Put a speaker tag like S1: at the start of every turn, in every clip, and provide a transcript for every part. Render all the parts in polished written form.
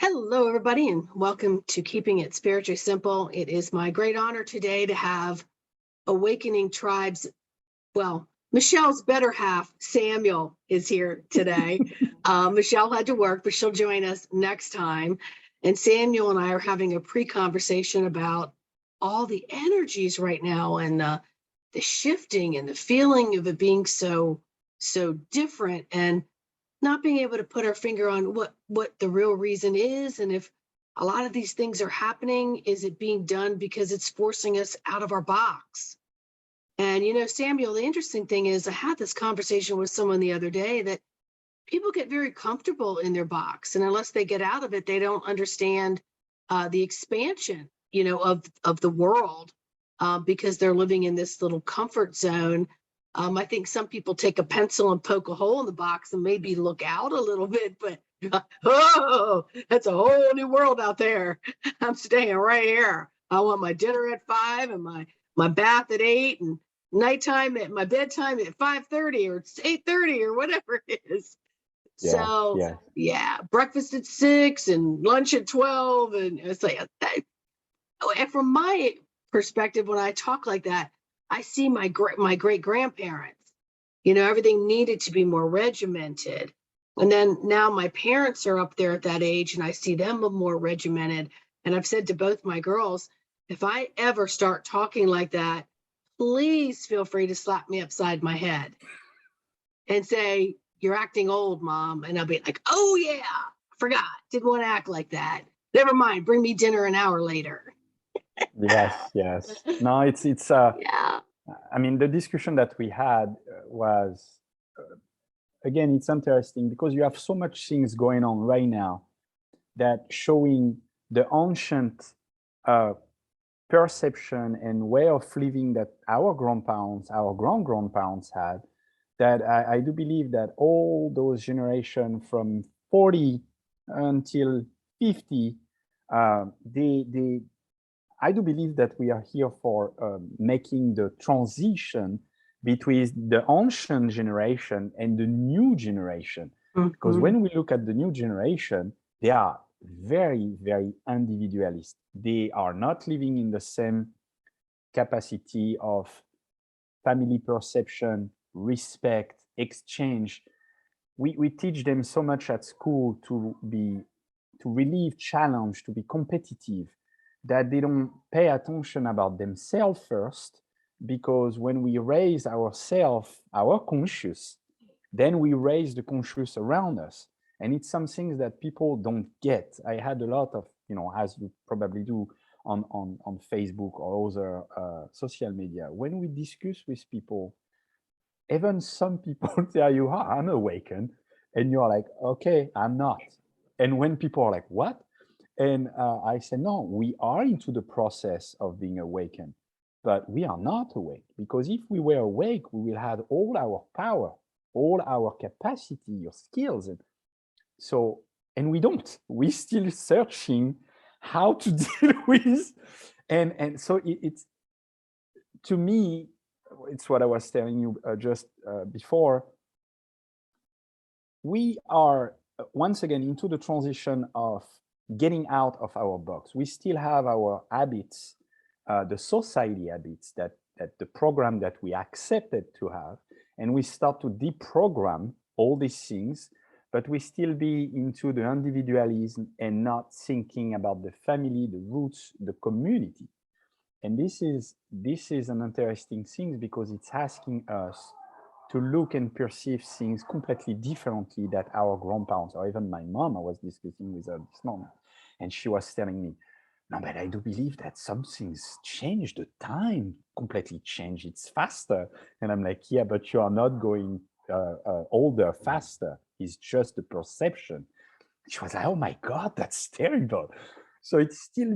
S1: Hello, everybody, and welcome to Keeping It Spiritually Simple. It is my great honor today to have Awakening Tribes. Well, Michelle's better half, Samuel, is here today. Michelle had to work, but she'll join us next time. And Samuel and I are having a pre-conversation about all the energies right now and the shifting and the feeling of it being so different, and not being able to put our finger on what the real reason is, and if a lot of these things are happening, is it being done because it's forcing us out of our box? And Samuel, the interesting thing is I had this conversation with someone the other day that people get very comfortable in their box, and unless they get out of it, they don't understand the expansion of the world, because they're living in this little comfort zone. I think some people take a pencil and poke a hole in the box and maybe look out a little bit, but oh, that's a whole new world out there. I'm staying right here. I want my dinner at 5 and my bath at 8 and nighttime at my bedtime at 5:30 or 8:30 or whatever it is. Yeah, breakfast at 6 and lunch at 12. And it's like, and from my perspective, when I talk like that, I see my great grandparents. Everything needed to be more regimented. And then now my parents are up there at that age, and I see them more regimented. And I've said to both my girls, if I ever start talking like that, please feel free to slap me upside my head and say, "You're acting old, Mom." And I'll be like, "Oh, yeah, forgot. Didn't want to act like that. Never mind. Bring me dinner an hour later."
S2: Yes. No, it's
S1: Yeah.
S2: I mean, the discussion that we had was again, it's interesting because you have so much things going on right now that showing the ancient perception and way of living that our grandparents, our grandparents had. That I do believe that all those generations from 40 until 50, I do believe that we are here for making the transition between the ancient generation and the new generation. Because when we look at the new generation, they are very, very individualist. They are not living in the same capacity of family perception, respect, exchange. We teach them so much at school to relieve challenge, to be competitive, that they don't pay attention about themselves first, because when we raise ourselves, our conscious, then we raise the conscious around us. And it's something that people don't get. I had a lot of, as you probably do on Facebook or other social media, when we discuss with people, even some people tell you, I'm awakened. And you're like, okay, I'm not. And when people are like, what? And I said, no, we are into the process of being awakened, but we are not awake, because if we were awake, we will have all our power, all our capacity, your skills. And we don't. We're still searching how to deal with. And so it's, to me, it's what I was telling you just before. We are once again into the transition of getting out of our box. We still have our habits, the society habits, that the program that we accepted to have, and we start to deprogram all these things, but we still be into the individualism and not thinking about the family, the roots, the community. And this is an interesting thing, because it's asking us to look and perceive things completely differently that our grandparents, or even my mom, I was discussing with her this morning, and she was telling me, no, but I do believe that some things change, the time completely changed, it's faster. And I'm like, yeah, but you are not going older faster, it's just the perception. She was like, oh my God, that's terrible. So it's still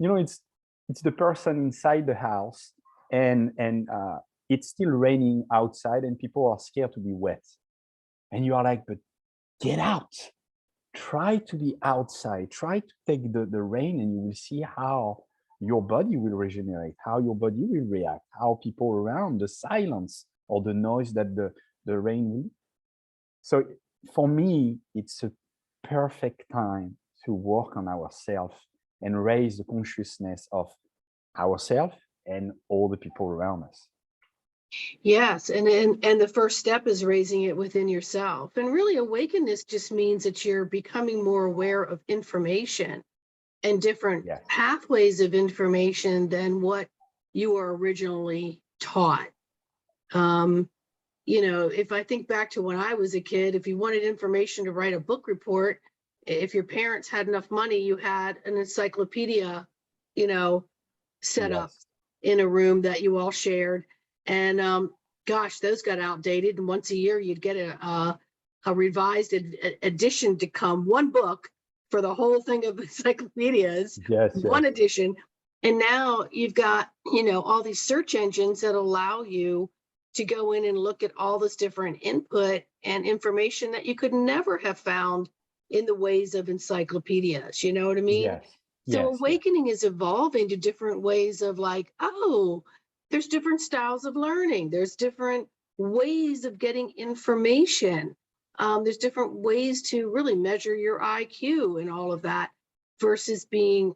S2: it's the person inside the house, and it's still raining outside, and people are scared to be wet. And you are like, but get out. Try to be outside. Try to take the rain, and you will see how your body will regenerate, how your body will react, how people around, the silence or the noise that the rain will. So for me, it's a perfect time to work on ourselves and raise the consciousness of ourselves and all the people around us.
S1: Yes, and the first step is raising it within yourself. And really, awakeness just means that you're becoming more aware of information and different pathways of information than what you were originally taught. You know, if I think back to when I was a kid, if you wanted information to write a book report, if your parents had enough money, you had an encyclopedia, you know, set up in a room that you all shared. And gosh, those got outdated. And once a year, you'd get a revised edition to come, one book for the whole thing of encyclopedias, one edition. And now you've got, you know, all these search engines that allow you to go in and look at all this different input and information that you could never have found in the ways of encyclopedias. You know what I mean? So awakening is evolving to different ways of like, oh, there's different styles of learning. There's different ways of getting information. There's different ways to really measure your IQ and all of that versus being,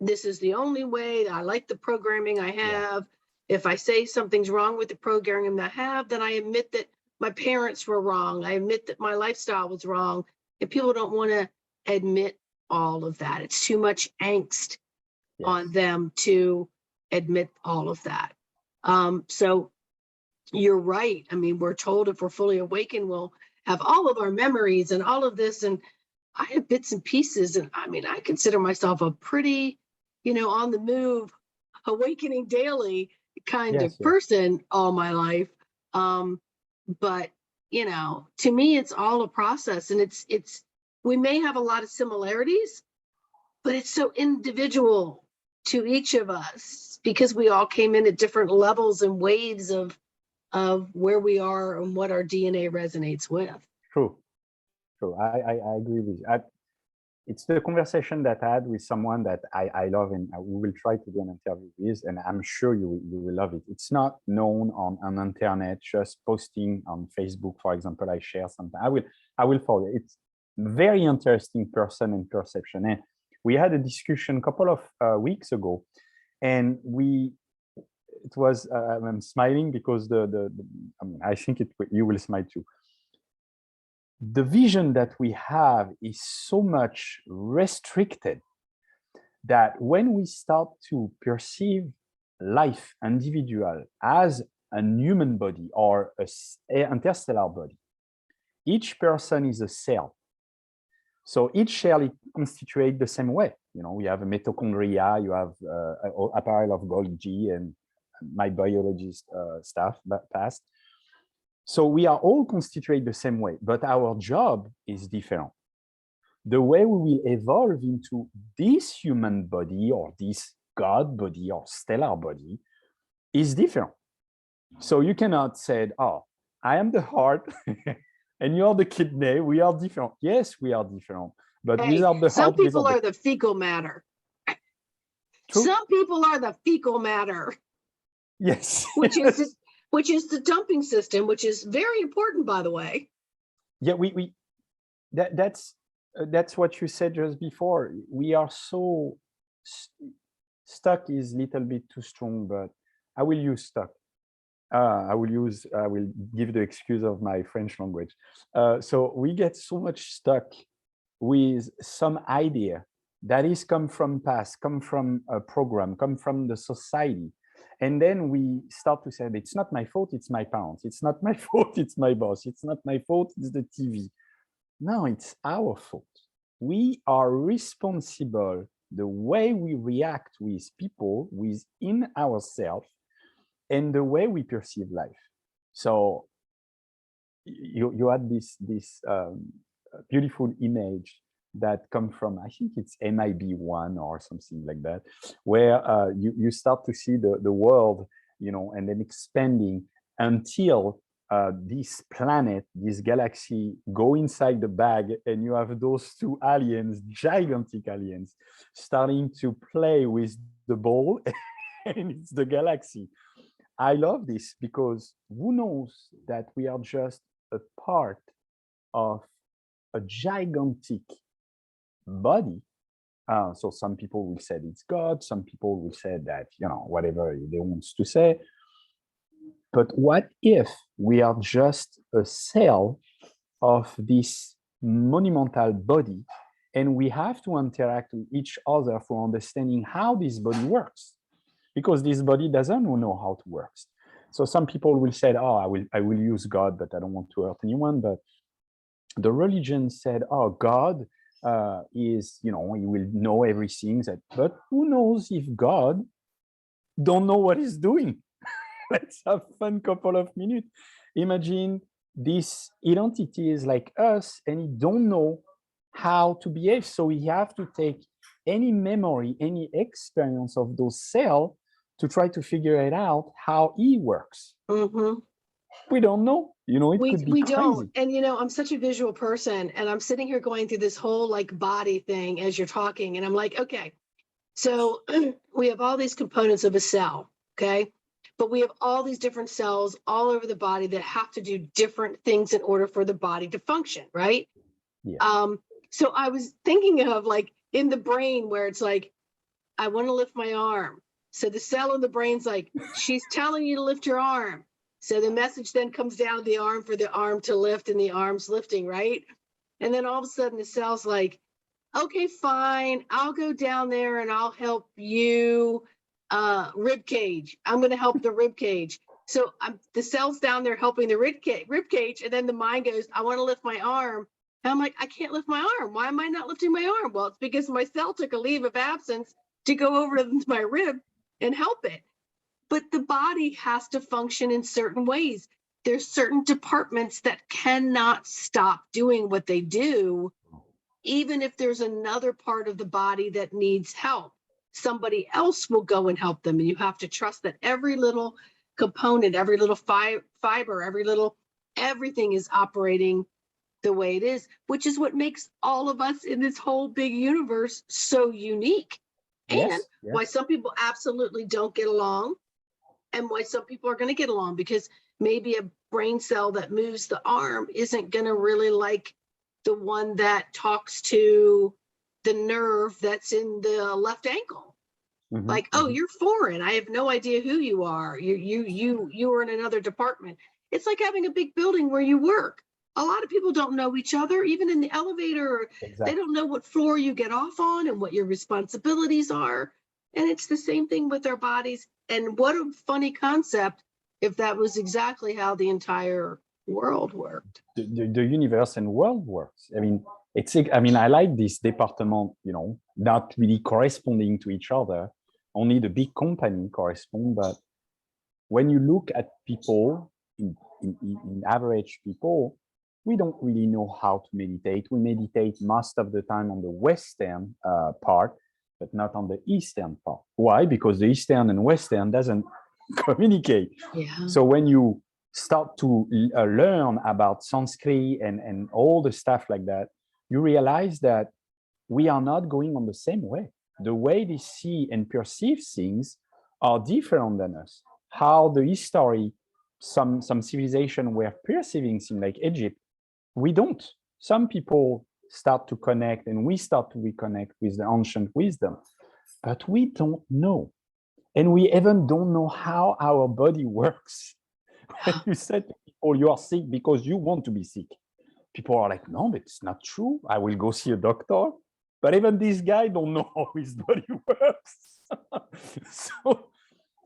S1: this is the only way. I like the programming I have. If I say something's wrong with the programming I have, then I admit that my parents were wrong. I admit that my lifestyle was wrong. And people don't want to admit all of that. It's too much angst on them to admit all of that. So you're right. I mean, we're told if we're fully awakened, we'll have all of our memories and all of this. And I have bits and pieces. And I mean, I consider myself a pretty, you know, on the move, awakening daily kind of person all my life. But, you know, to me, it's all a process, and we may have a lot of similarities, but it's so individual to each of us because we all came in at different levels and waves of where we are and what our DNA resonates with.
S2: True. I agree with you. It's the conversation that I had with someone that I love, and we will try to do an interview with, and I'm sure you will love it. It's not known on internet, just posting on Facebook, for example. I share something. I will follow. It's very interesting person and perception. And we had a discussion a couple of weeks ago, and it was I'm smiling because I mean, I think you will smile too. The vision that we have is so much restricted that when we start to perceive life, individual, as a human body or an interstellar body, each person is a cell. So each cell is constituted the same way. You know, we have a mitochondria, you have a pile of Golgi and my biologist stuff past. So we are all constituted the same way, but our job is different. The way we will evolve into this human body or this God body or stellar body is different. So you cannot say, oh, I am the heart and you're the kidney. We are different. Yes, we are different. But
S1: hey,
S2: without the
S1: some
S2: heart,
S1: people are the fecal matter. True? Some people are the fecal matter.
S2: Yes.
S1: Which is the dumping system, which is very important, by the way.
S2: Yeah, that's what you said just before. We are so stuck is a little bit too strong, but I will use stuck. I will give the excuse of my French language. So we get so much stuck with some idea that is come from past, come from a program, come from the society. And then we start to say, it's not my fault, it's my parents. It's not my fault, it's my boss. It's not my fault, it's the TV. No, it's our fault. We are responsible the way we react with people within ourselves and the way we perceive life. So you had this beautiful image that come from, I think it's MIB1 or something like that, where you start to see the world, you know, and then expanding until this planet, this galaxy go inside the bag, and you have those two aliens, gigantic aliens, starting to play with the ball, and it's the galaxy. I love this because who knows that we are just a part of a gigantic body So some people will say it's God. Some people will say that, whatever they want to say. But what if we are just a cell of this monumental body, and we have to interact with each other for understanding how this body works? Because this body doesn't know how it works. So some people will say, oh, I will use God, but I don't want to hurt anyone. But the religion said, oh, God is, he will know everything. But who knows if God don't know what he's doing? Let's have fun couple of minutes. Imagine this entity is like us, and he don't know how to behave. So we have to take any memory, any experience of those cells to try to figure it out how he works.
S1: Mm-hmm.
S2: We don't know. It could be
S1: we
S2: crazy.
S1: don't. And I'm such a visual person, and I'm sitting here going through this whole like body thing as you're talking, and I'm like, okay, so we have all these components of a cell, okay? But we have all these different cells all over the body that have to do different things in order for the body to function, right?
S2: Yeah.
S1: So I was thinking of like in the brain where it's like, I want to lift my arm. So the cell in the brain's like, she's telling you to lift your arm. So the message then comes down the arm for the arm to lift, and the arm's lifting, right? And then all of a sudden the cell's like, okay, fine, I'll go down there and I'll help you, rib cage. I'm going to help the rib cage. So the cell's down there helping the rib cage, and then the mind goes, I want to lift my arm. And I'm like, I can't lift my arm. Why am I not lifting my arm? Well, it's because my cell took a leave of absence to go over to my rib and help it. But the body has to function in certain ways. There's certain departments that cannot stop doing what they do, even if there's another part of the body that needs help. Somebody else will go and help them. And you have to trust that every little component, every little fiber, everything is operating the way it is, which is what makes all of us in this whole big universe so unique.
S2: Yes,
S1: And
S2: yes.
S1: why some people absolutely don't get along, and why some people are going to get along, because maybe a brain cell that moves the arm isn't going to really like the one that talks to the nerve that's in the left ankle.
S2: Mm-hmm,
S1: like, oh, you're foreign. I have no idea who you are. You are in another department. It's like having a big building where you work. A lot of people don't know each other, even in the elevator.
S2: Exactly.
S1: They don't know what floor you get off on and what your responsibilities are. And it's the same thing with our bodies. And what a funny concept if that was exactly how the entire world worked.
S2: The universe and world works. I like this department, not really corresponding to each other. Only the big company correspond. But when you look at people, in average people, we don't really know how to meditate. We meditate most of the time on the Western part, but not on the Eastern part. Why? Because the Eastern and Western doesn't communicate.
S1: Yeah.
S2: So when you start to learn about Sanskrit and all the stuff like that, you realize that we are not going on the same way. The way they see and perceive things are different than us. How the history, some civilization were perceiving things like Egypt, we don't. Some people start to connect, and we start to reconnect with the ancient wisdom, but we don't know. And we even don't know how our body works. When you said to people, you are sick because you want to be sick, people are like, no, but it's not true. I will go see a doctor. But even this guy don't know how his body works.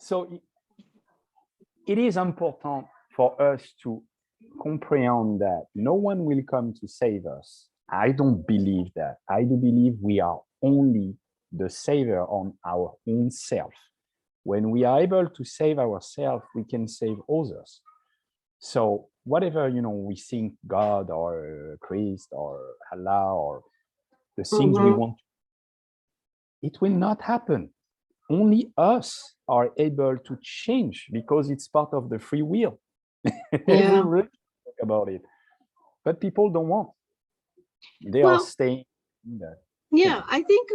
S2: So it is important for us to comprehend that no one will come to save us. I don't believe that. I do believe we are only the savior on our own self. When we are able to save ourselves, we can save others. So whatever, we think God or Christ or Allah or the things we want, it will not happen. Only us are able to change because it's part of the free will. Every religion talk about it, but people don't want. They are staying in that.
S1: Yeah, I think,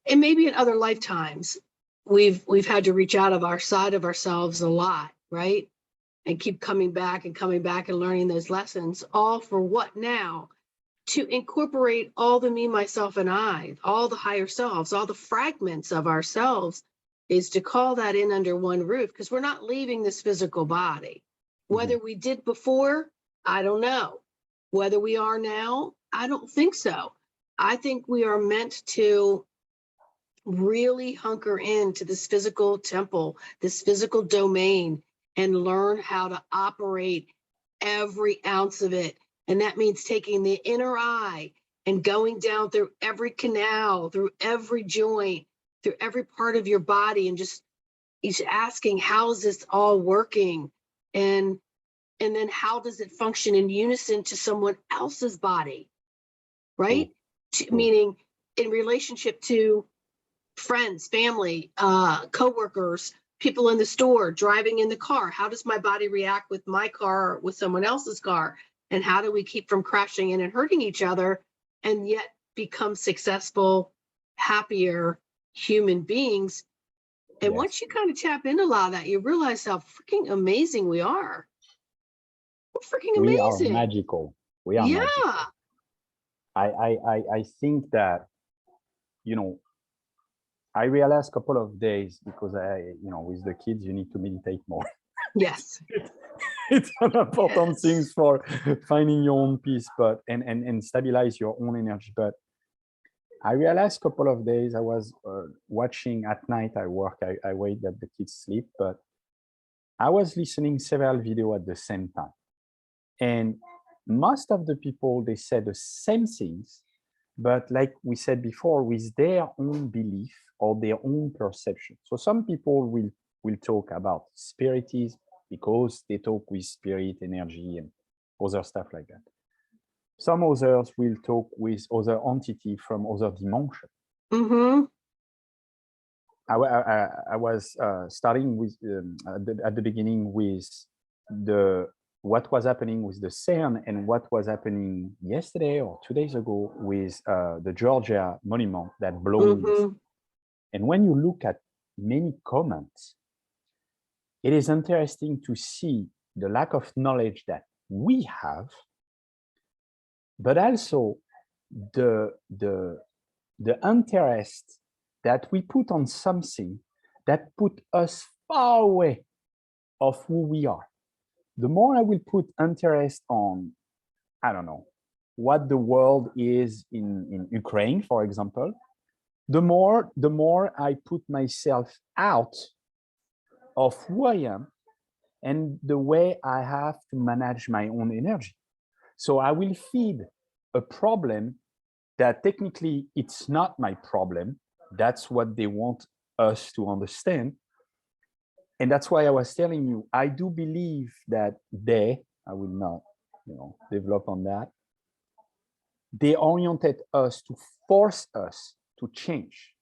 S1: and maybe in other lifetimes, we've had to reach out of our side of ourselves a lot, right? And keep coming back and learning those lessons, all for what now? to incorporate all the me, myself, and I, all the higher selves, all the fragments of ourselves, is to call that in under one roof, because we're not leaving this physical body. Whether we did before, I don't know. Whether we are now, I don't think so. I think we are meant to really hunker into this physical temple, this physical domain, and learn how to operate every ounce of it. And that means taking the inner eye and going down through every canal, through every joint, through every part of your body, and just asking, how is this all working? And then how does it function in unison to someone else's body, right? Meaning in relationship to friends, family, coworkers, people in the store, driving in the car. How does my body react with my car, with someone else's car? And how do we keep from crashing in and hurting each other, and yet become successful, happier human beings? And once you kind of tap into a lot of that, you realize how freaking amazing we are. We're freaking amazing.
S2: We are magical. We are magical. I think that, you know, I realized a couple of days, because with the kids, you need to meditate more.
S1: Yes.
S2: It's an important thing for finding your own peace, but and stabilize your own energy. But I realized a couple of days, I was watching at night. I work. I wait that the kids sleep, but I was listening several videos at the same time, and most of the people, they said the same things, but like we said before, with their own belief or their own perception. So some people will talk about spiritism because they talk with spirit, energy, and other stuff like that. Some others will talk with other entity from other dimension. I was starting with at the beginning with what was happening with the CERN and what was happening yesterday or 2 days ago with the Georgia monument that blows. And when you look at many comments, it is interesting to see the lack of knowledge that we have, but also the interest that we put on something that put us far away of who we are. The more I will put interest on, I don't know, what the world is in Ukraine, for example, the more I put myself out of who I am and the way I have to manage my own energy. So I will feed a problem that technically it's not my problem. That's what they want us to understand. And that's why I was telling you, I do believe that I will not, develop on that. They oriented us to force us to change.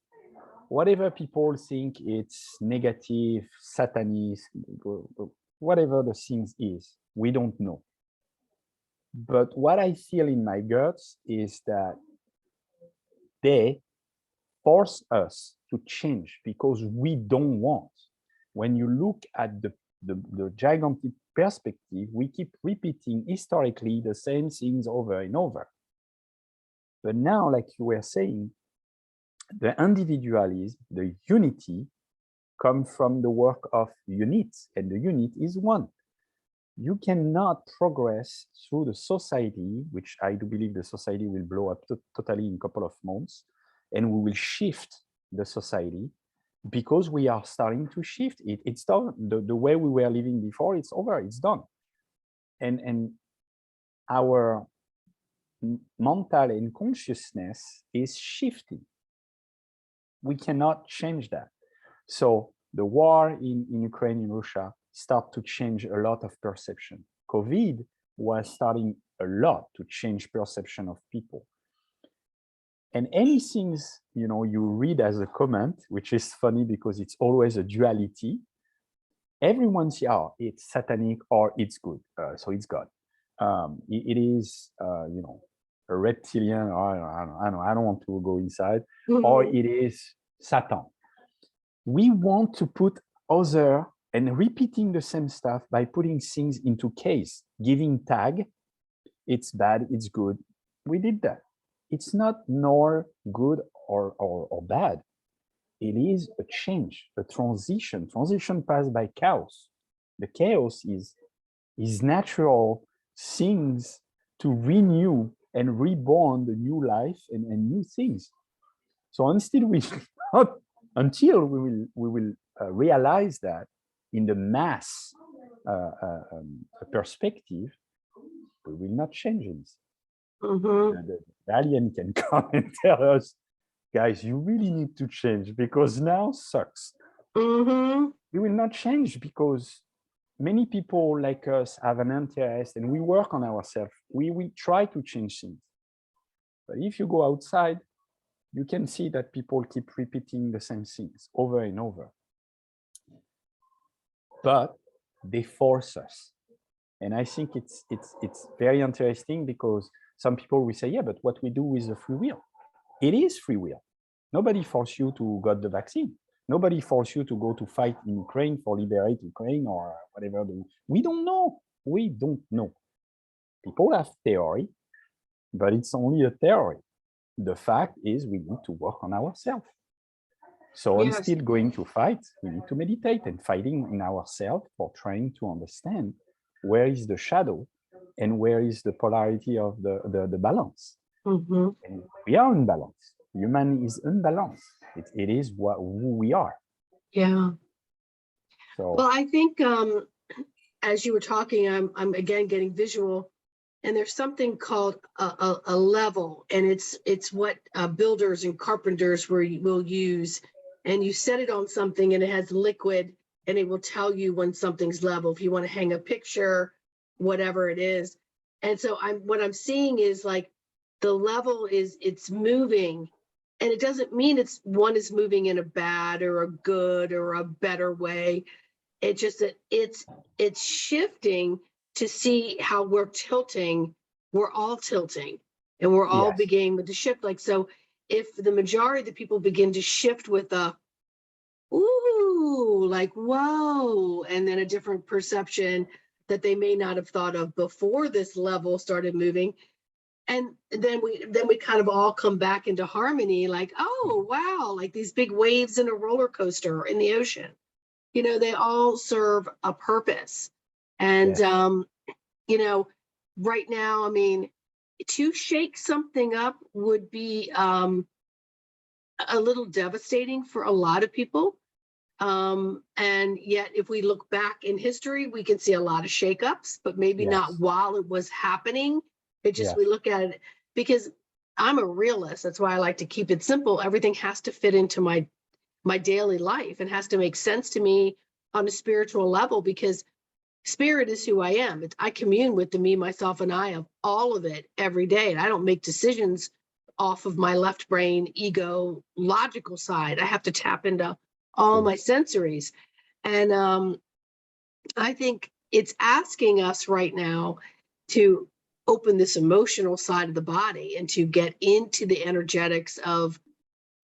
S2: Whatever people think it's negative, satanist, whatever the things is, we don't know. But what I feel in my guts is that they force us to change because we don't want. When you look at the gigantic perspective, we keep repeating historically the same things over and over. But now, like you were saying, the individualism, the unity, come from the work of units, and the unit is one. You cannot progress through the society, which I do believe the society will blow up totally in a couple of months, and we will shift the society because we are starting to shift it. It's done. The way we were living before, it's over, it's done. And our mental and consciousness is shifting. We cannot change that. So the war in Ukraine, in Russia, start to change a lot of perception. COVID was starting a lot to change perception of people. And anything, you read as a comment, which is funny because it's always a duality. Everyone says, oh, it's satanic or it's good, so it's God. It is, a reptilian, or I don't want to go inside, or it is Satan. We want to put other and repeating the same stuff by putting things into case, giving tag, it's bad, it's good, we did that. It's not nor good or bad. It is a change, a transition. Transition passed by chaos. The chaos is natural things to renew and reborn the new life and new things. So until we will realize that in the mass perspective, we will not change it. The alien can come and tell us, guys, you really need to change because now sucks. We will not change because many people like us have an interest and we work on ourselves. We try to change things. But if you go outside, you can see that people keep repeating the same things over and over. But they force us. And I think it's very interesting because some people will say, yeah, but what we do is a free will. It is free will. Nobody forced you to get the vaccine. Nobody forced you to go to fight in Ukraine for liberate Ukraine or whatever. We don't know. We don't know. People have theory, but it's only a theory. The fact is we need to work on ourselves. So
S1: Yes.
S2: instead going to fight, we need to meditate and fighting in ourselves for trying to understand where is the shadow and where is the polarity of the balance. And we are unbalanced. Human is unbalanced. It is who we are.
S1: Yeah.
S2: So,
S1: well, I think as you were talking, I'm again getting visual, and there's something called a level, and it's what builders and carpenters will use, and you set it on something and it has liquid, and it will tell you when something's level. If you want to hang a picture, whatever it is. And so what I'm seeing is like the level it's moving. And it doesn't mean one is moving in a bad or a good or a better way. It's just that it's shifting to see how we're tilting. We're all tilting, and we're all
S2: yes.
S1: beginning to shift. Like, so if the majority of the people begin to shift with a, ooh, like, whoa, and then a different perception that they may not have thought of before this level started moving, and then we kind of all come back into harmony, like, oh, wow, like these big waves in a roller coaster in the ocean, they all serve a purpose. And
S2: yes.
S1: Right now, I mean, to shake something up would be a little devastating for a lot of people, and yet if we look back in history, we can see a lot of shakeups, but maybe not
S2: Yes.
S1: while it was happening. It just,
S2: Yes.
S1: we look at it, because I'm a realist. That's why I like to keep it simple. Everything has to fit into my daily life. It has to make sense to me on a spiritual level, because spirit is who I am. I commune with the me, myself, and I of all of it every day. And I don't make decisions off of my left brain, ego, logical side. I have to tap into all my sensories. And I think it's asking us right now to open this emotional side of the body and to get into the energetics of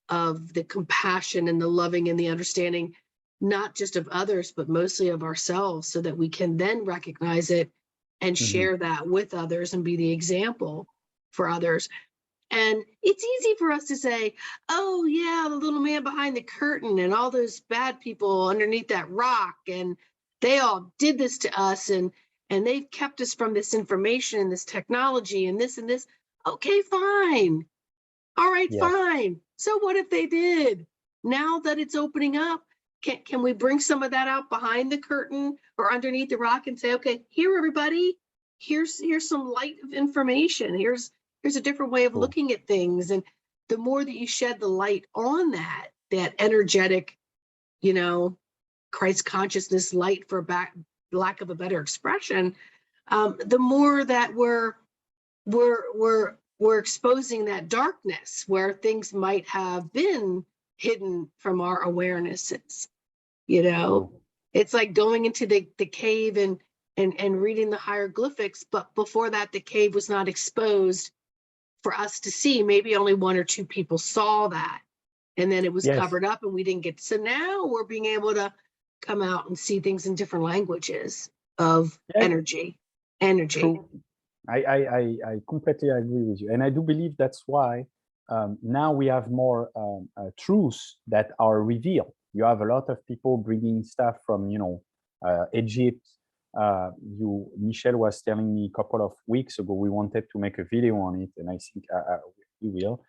S1: the compassion and the loving and the understanding, not just of others, but mostly of ourselves, so that we can then recognize it and share that with others and be the example for others. And it's easy for us to say, oh yeah, the little man behind the curtain and all those bad people underneath that rock, and they all did this to us, and they've kept us from this information and this technology and this and this. Okay, fine. All right,
S2: Yes.
S1: fine. So what if they did? Now that it's opening up, can we bring some of that out behind the curtain or underneath the rock and say, okay, here, everybody, here's some light of information. Here's a different way of looking at things. And the more that you shed the light on that energetic, Christ consciousness light, for lack of a better expression, the more that we're exposing that darkness where things might have been hidden from our awarenesses. It's like going into the cave and reading the hieroglyphics, but before that, the cave was not exposed for us to see. Maybe only one or two people saw that, and then it was covered up and we didn't get. So now we're being able to come out and see things in different languages of energy.
S2: True. I completely agree with you. And I do believe that's why now we have more truths that are revealed. You have a lot of people bringing stuff from, Egypt. Michelle was telling me a couple of weeks ago, we wanted to make a video on it, and I think we will.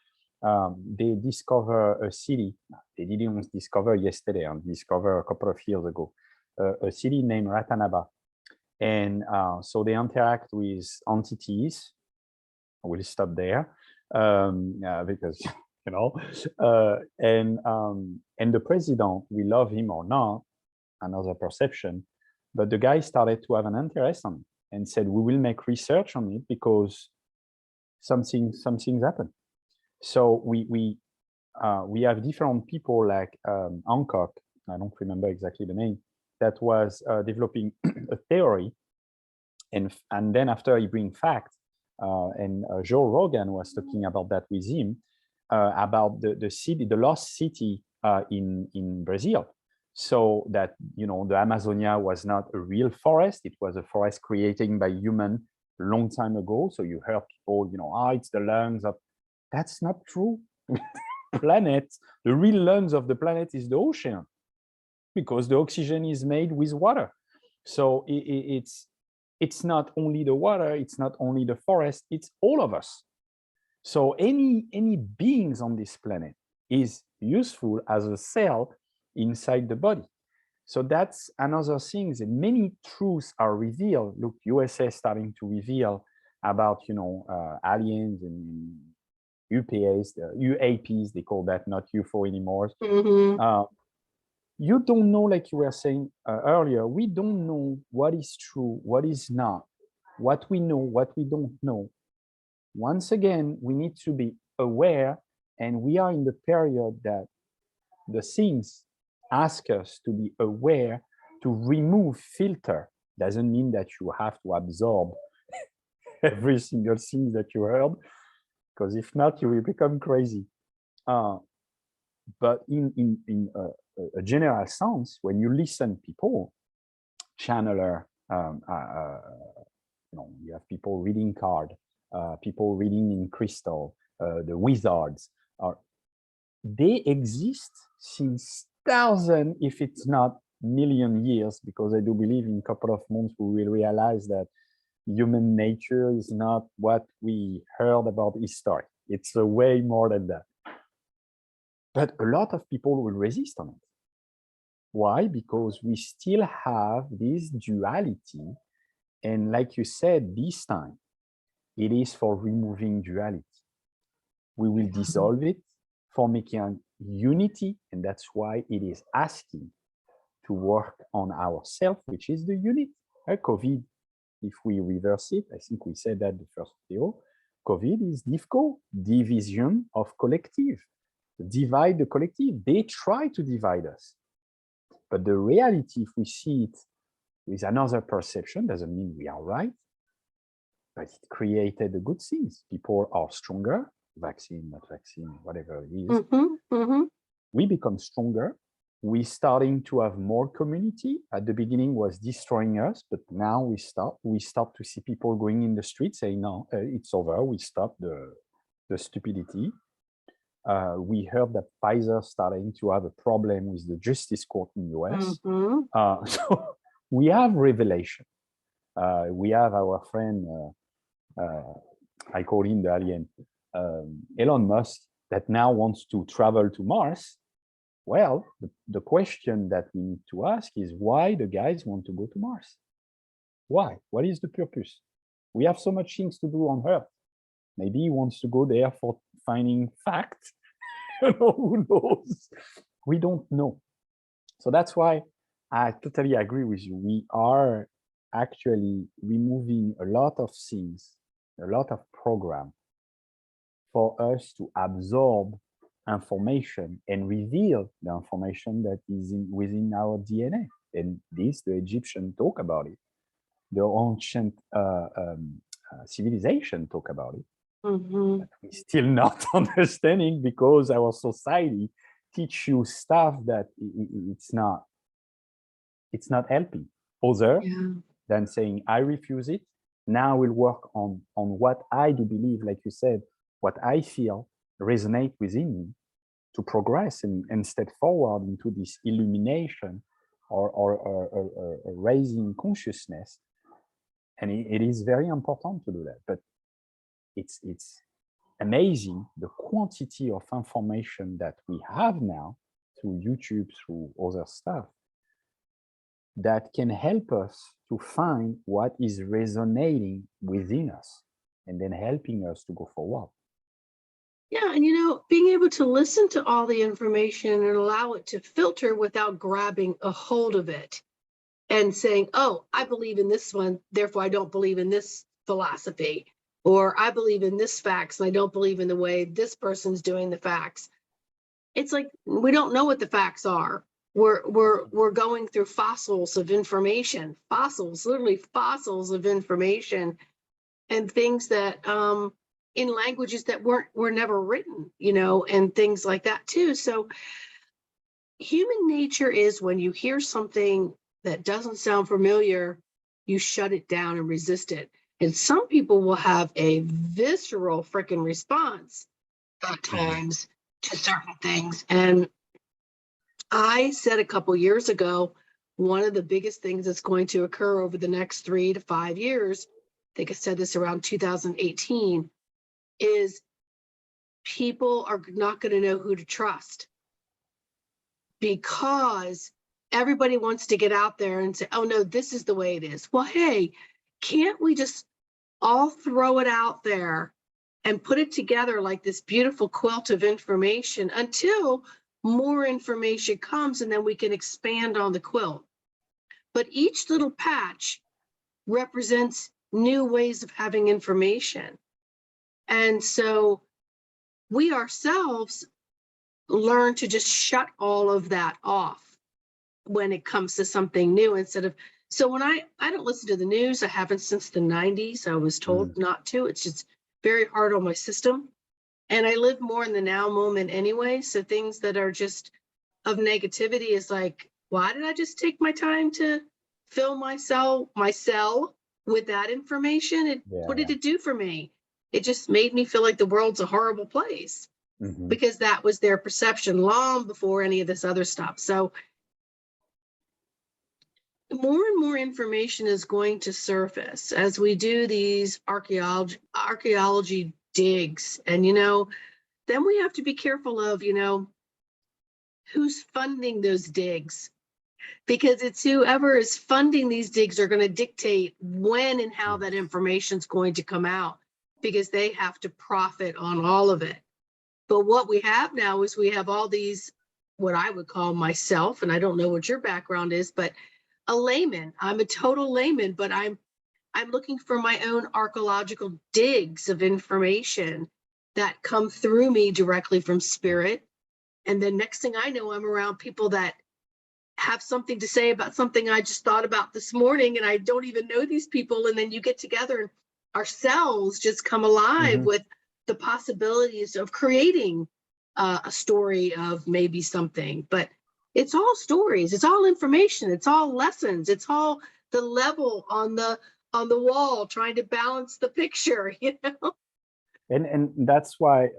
S2: They discover a city. They didn't discover yesterday, discover a couple of years ago, a city named Ratanaba. And so they interact with entities. I will stop there because, and the president, we love him or not, another perception, but the guy started to have an interest on it and said, we will make research on it because something happened. So we have different people like Hancock, I don't remember exactly the name, that was developing a theory, and then after he bring facts, and Joe Rogan was talking about that with him, about the city, the lost city in Brazil. So that, the Amazonia was not a real forest, it was a forest created by human long time ago. So you heard people, it's the lungs of, that's not true. Planet, the real lungs of the planet is the ocean, because the oxygen is made with water. So it's not only the water, it's not only the forest, it's all of us. So any beings on this planet is useful as a cell inside the body. So that's another thing, that many truths are revealed. Look, USA starting to reveal about, aliens and UAPs, they call that, not UFO anymore. You don't know, like you were saying earlier, we don't know what is true, what is not, what we know, what we don't know. Once again, we need to be aware, and we are in the period that the things ask us to be aware, to remove filter. Doesn't mean that you have to absorb every single thing that you heard, because if not, you will become crazy. But in a general sense, when you listen people, channeler, you have people reading card, people reading in crystal, the wizards, they exist since thousands, if it's not million years, because I do believe in a couple of months we will realize that human nature is not what we heard about history. It's way more than that. But a lot of people will resist on it. Why? Because we still have this duality. And like you said, this time, it is for removing duality. We will dissolve it for making unity. And that's why it is asking to work on ourselves, which is the unit. COVID, if we reverse it, I think we said that the first video, COVID is DIVCO, division of collective. Divide the collective. They try to divide us. But the reality, if we see it with another perception, doesn't mean we are right, but it created the good things. People are stronger, vaccine, not vaccine, whatever it is. We become stronger. We starting to have more community. At the beginning was destroying us, but now we stop to see people going in the street saying, no, it's over. We stop the stupidity. We heard that Pfizer starting to have a problem with the justice court in the US. So we have revelation. We have our friend, I call him the alien, Elon Musk, that now wants to travel to Mars. Well, the question that we need to ask is why the guys want to go to Mars? Why? What is the purpose? We have so much things to do on Earth. Maybe he wants to go there for finding facts. Who knows? We don't know. So that's why I totally agree with you. We are actually removing a lot of things, a lot of program for us to absorb information and reveal the information that is within our DNA. And this, the Egyptians talk about it. The ancient civilization talk about it. But we're still not understanding because our society teach you stuff that it's not helping. Other than saying, I refuse it, Now we'll work on what I do believe, like you said, what I feel resonate within me to progress and step forward into this illumination or raising consciousness. And it is very important to do that. But it's amazing the quantity of information that we have now through YouTube, through other stuff, that can help us to find what is resonating within us and then helping us to go forward.
S1: Yeah, and being able to listen to all the information and allow it to filter without grabbing a hold of it and saying, oh, I believe in this one, therefore I don't believe in this philosophy, or I believe in this facts and I don't believe in the way this person's doing the facts. It's like we don't know what the facts are. We're going through fossils of information, literally fossils of information, and things that in languages that were never written, and things like that too. So human nature is, when you hear something that doesn't sound familiar, you shut it down and resist it. And some people will have a visceral freaking response at times to certain things. And I said a couple years ago, one of the biggest things that's going to occur over the next 3 to 5 years, I think I said this around 2018, is people are not going to know who to trust, because everybody wants to get out there and say, oh no, this is the way it is. Well, hey, can't we just all throw it out there and put it together like this beautiful quilt of information until more information comes, and then we can expand on the quilt. But each little patch represents new ways of having information. And so we ourselves learn to just shut all of that off when it comes to something new, instead of, so when I don't listen to the news. I haven't since the 90s. I was told not to. It's just very hard on my system. And I live more in the now moment anyway. So things that are just of negativity is like, why did I just take my time to fill my cell with that information? What did it do for me? It just made me feel like the world's a horrible place, because that was their perception long before any of this other stuff. So more and more information is going to surface as we do these archaeology digs. And, then we have to be careful of, who's funding those digs, because it's whoever is funding these digs are going to dictate when and how that information is going to come out, because they have to profit on all of it. But what we have now is we have all these, what I would call myself, and I don't know what your background is, but a layman. I'm a total layman, but I'm looking for my own archaeological digs of information that come through me directly from spirit. And then next thing I know, I'm around people that have something to say about something I just thought about this morning, and I don't even know these people. And then you get together and our cells just come alive with the possibilities of creating a story of maybe something. But it's all stories, it's all information, it's all lessons, it's all the level on the wall trying to balance the picture,
S2: And that's why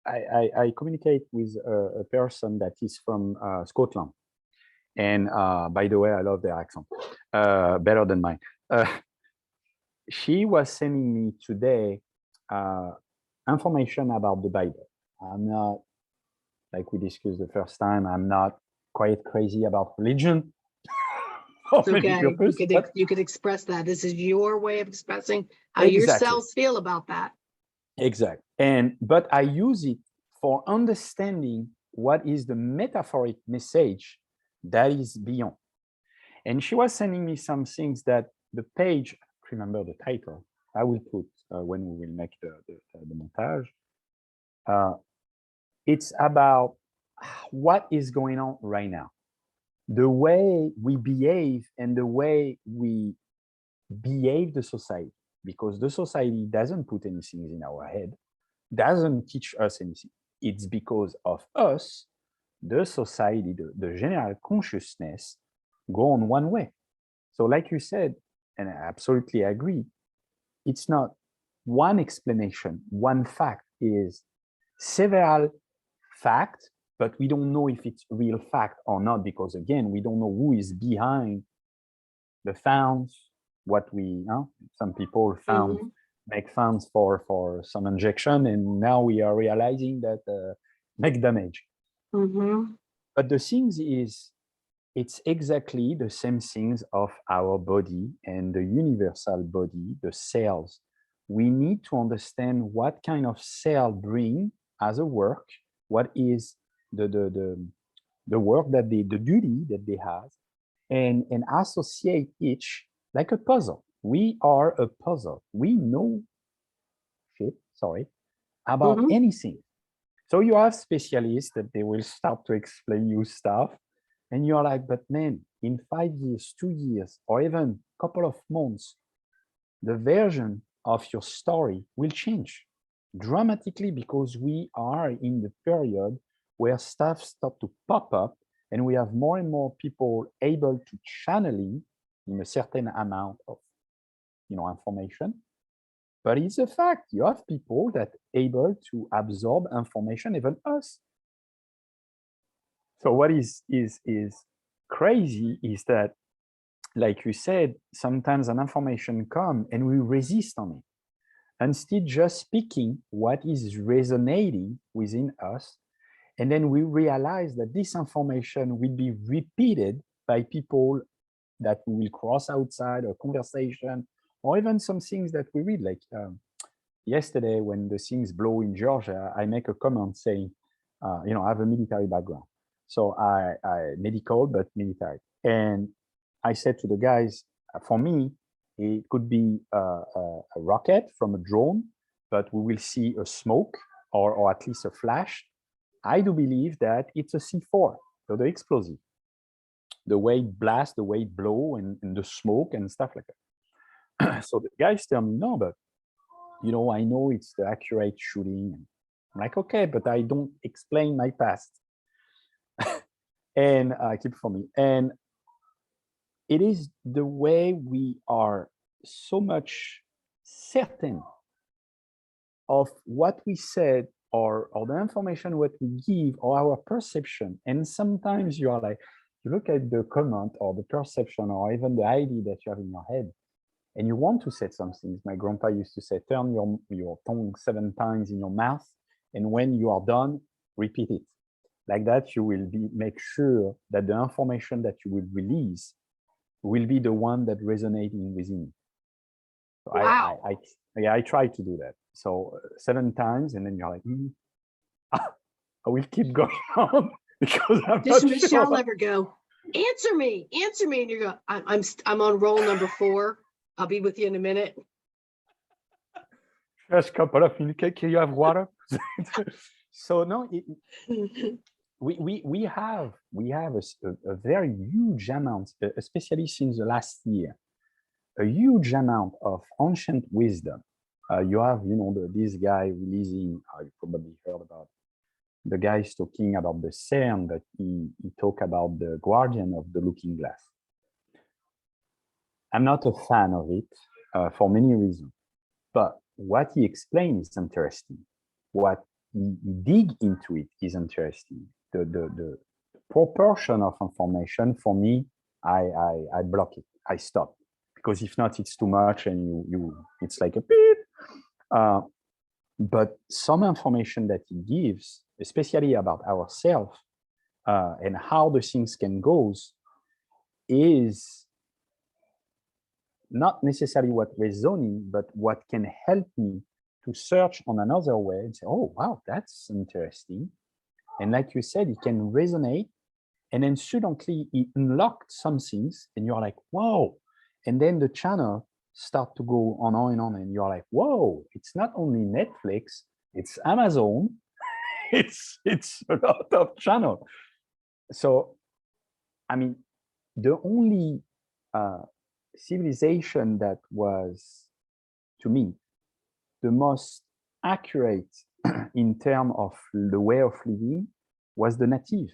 S2: I communicate with a person that is from Scotland. And by the way, I love their accent, better than mine. She was sending me today information about the Bible. I'm not, like we discussed the first time, I'm not quite crazy about religion.
S1: Okay, you could express that. This is your way of expressing how your cells feel about that.
S2: Exactly. But I use it for understanding what is the metaphoric message that is beyond. And she was sending me some things that the page, remember the title, I will put when we will make the montage. It's about what is going on right now. The way we behave and the way we behave the society, because the society doesn't put anything in our head, doesn't teach us anything. It's because of us, the society, the general consciousness go on one way. So like you said, and I absolutely agree, it's not one explanation, one fact, is several facts, but we don't know if it's real fact or not, because again, we don't know who is behind the founds, what we, some people found, make founds for some injection, and now we are realizing that make damage. But the thing is, it's exactly the same things of our body and the universal body, the cells. We need to understand what kind of cell bring as a work, what is the work that the duty that they have, and associate each like a puzzle. We are a puzzle. We know about anything. So you have specialists that they will start to explain you stuff, and you're like, but man, in 5 years, 2 years, or even a couple of months, the version of your story will change dramatically, because we are in the period where stuff start to pop up, and we have more and more people able to channeling in a certain amount of information. But it's a fact, you have people that able to absorb information, even us. So what is crazy is that, like you said, sometimes an information come and we resist on it. Instead, just speaking what is resonating within us, and then we realize that this information will be repeated by people that we will cross outside a conversation, or even some things that we read. Like yesterday, when the things blow in Georgia, I make a comment saying, I have a military background. So I medical, but military. And I said to the guys, for me, it could be a rocket from a drone, but we will see a smoke or at least a flash. I do believe that it's a C4, so the explosive. The way it blasts, the way it blow, and the smoke and stuff like that. So the guys tell me, no, but I know it's the accurate shooting. I'm like, okay, but I don't explain my past. And keep it for me. And it is the way we are so much certain of what we said, or the information what we give, or our perception. And sometimes you are like, you look at the comment or the perception or even the idea that you have in your head, and you want to say some things. My grandpa used to say, turn your tongue 7 times in your mouth, and when you are done, repeat it. Like that, you will make sure that the information that you will release will be the one that resonating within you. So
S1: wow.
S2: I try to do that. So 7 times, and then you're like, I will keep going on because I'm
S1: Does
S2: not
S1: Michelle
S2: sure.
S1: ever go, answer me, and you go, I'm on roll number 4. I'll be with you in a minute.
S2: Just a couple of minutes. Can you have water? So no, we have a very huge amount, especially since the last year, a huge amount of ancient wisdom. You have, this guy releasing, you probably heard about, the guy is talking about the CERN, but he talked about the guardian of the looking glass. I'm not a fan of it for many reasons, but what he explained is interesting. What he dig into it is interesting. The proportion of information, for me, I block it. I stop, because if not, it's too much, and it's like a beep. But some information that he gives, especially about ourselves and how the things can go, is not necessarily what resonating, but what can help me to search on another way and say, oh, wow, that's interesting. And like you said, it can resonate. And then suddenly it unlocked some things, and you're like, whoa. And then the channel start to go on and on, and you're like, whoa, it's not only Netflix, it's Amazon, it's a lot of channel. So, I mean, the only civilization that was, to me, the most accurate in terms of the way of living was the native.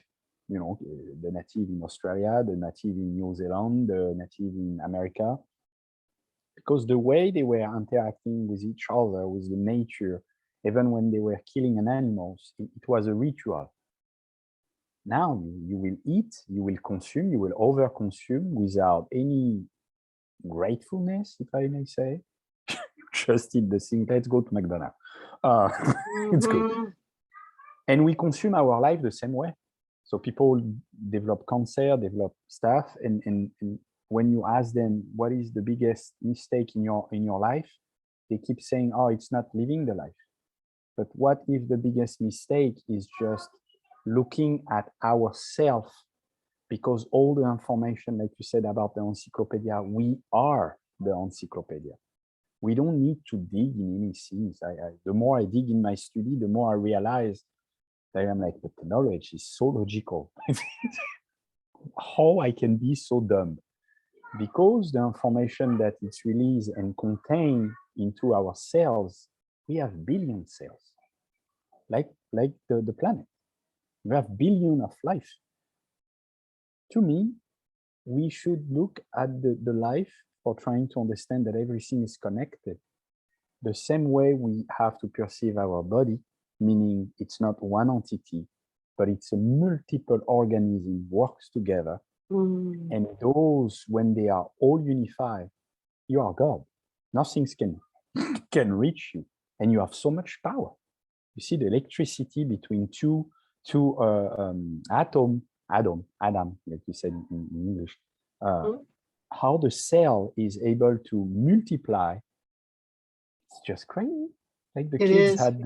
S2: The native in Australia, the native in New Zealand, the native in America. because the way they were interacting with each other, with the nature, even when they were killing an animal, it was a ritual. Now you will eat, you will consume, you will overconsume without any gratefulness, if I may say. Just eat the thing. Let's go to McDonald's. It's good.
S1: Mhm.
S2: And we consume our life the same way. So people develop cancer, develop stuff, and when you ask them what is the biggest mistake in your life, they keep saying, "Oh, it's not living the life." But what if the biggest mistake is just looking at ourselves? Because all the information, like you said about the encyclopedia, we are the encyclopedia. We don't need to dig in any things. The more I dig in my study, the more I realize that I'm like, but the knowledge is so logical. How I can be so dumb? Because the information that it's released and contained into our cells, we have billion cells, like the planet. We have billion of life. To me, we should look at the life for trying to understand that everything is connected. The same way we have to perceive our body, meaning it's not one entity, but it's a multiple organism works together.
S1: Mm.
S2: And those, when they are all unified, you are God. Nothing can reach you, and you have so much power. You see the electricity between two atom, like you said in English. How the cell is able to multiply, it's just crazy. Like the kids had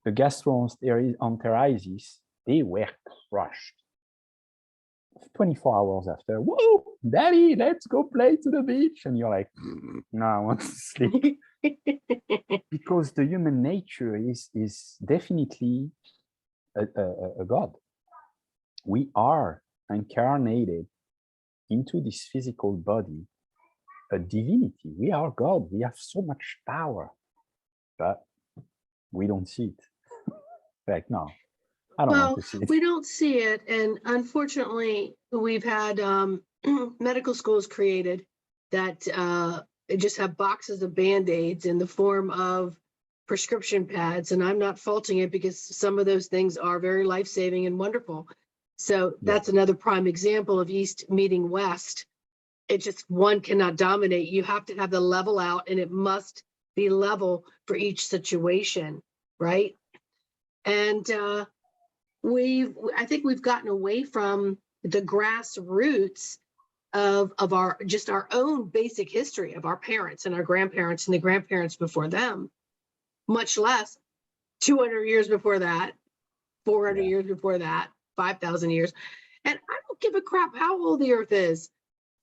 S2: the gastroenteritis, they were crushed. 24 hours after, whoa, daddy, let's go play to the beach. And you're like, no, I want to sleep. Because the human nature is definitely a God. We are incarnated into this physical body, a divinity. We are God. We have so much power, but we don't see it. Like, no, I don't want to see it.
S1: We don't see it. And unfortunately, we've had medical schools created that just have boxes of Band-Aids in the form of prescription pads. And I'm not faulting it because some of those things are very life-saving and wonderful. So that's another prime example of East meeting West. It just, one cannot dominate. You have to have the level out, and it must be level for each situation, right? And I think we've gotten away from the grassroots of our own basic history of our parents and our grandparents and the grandparents before them, much less 200 years before that, 400 years before that, 5,000 years. And I don't give a crap how old the earth is.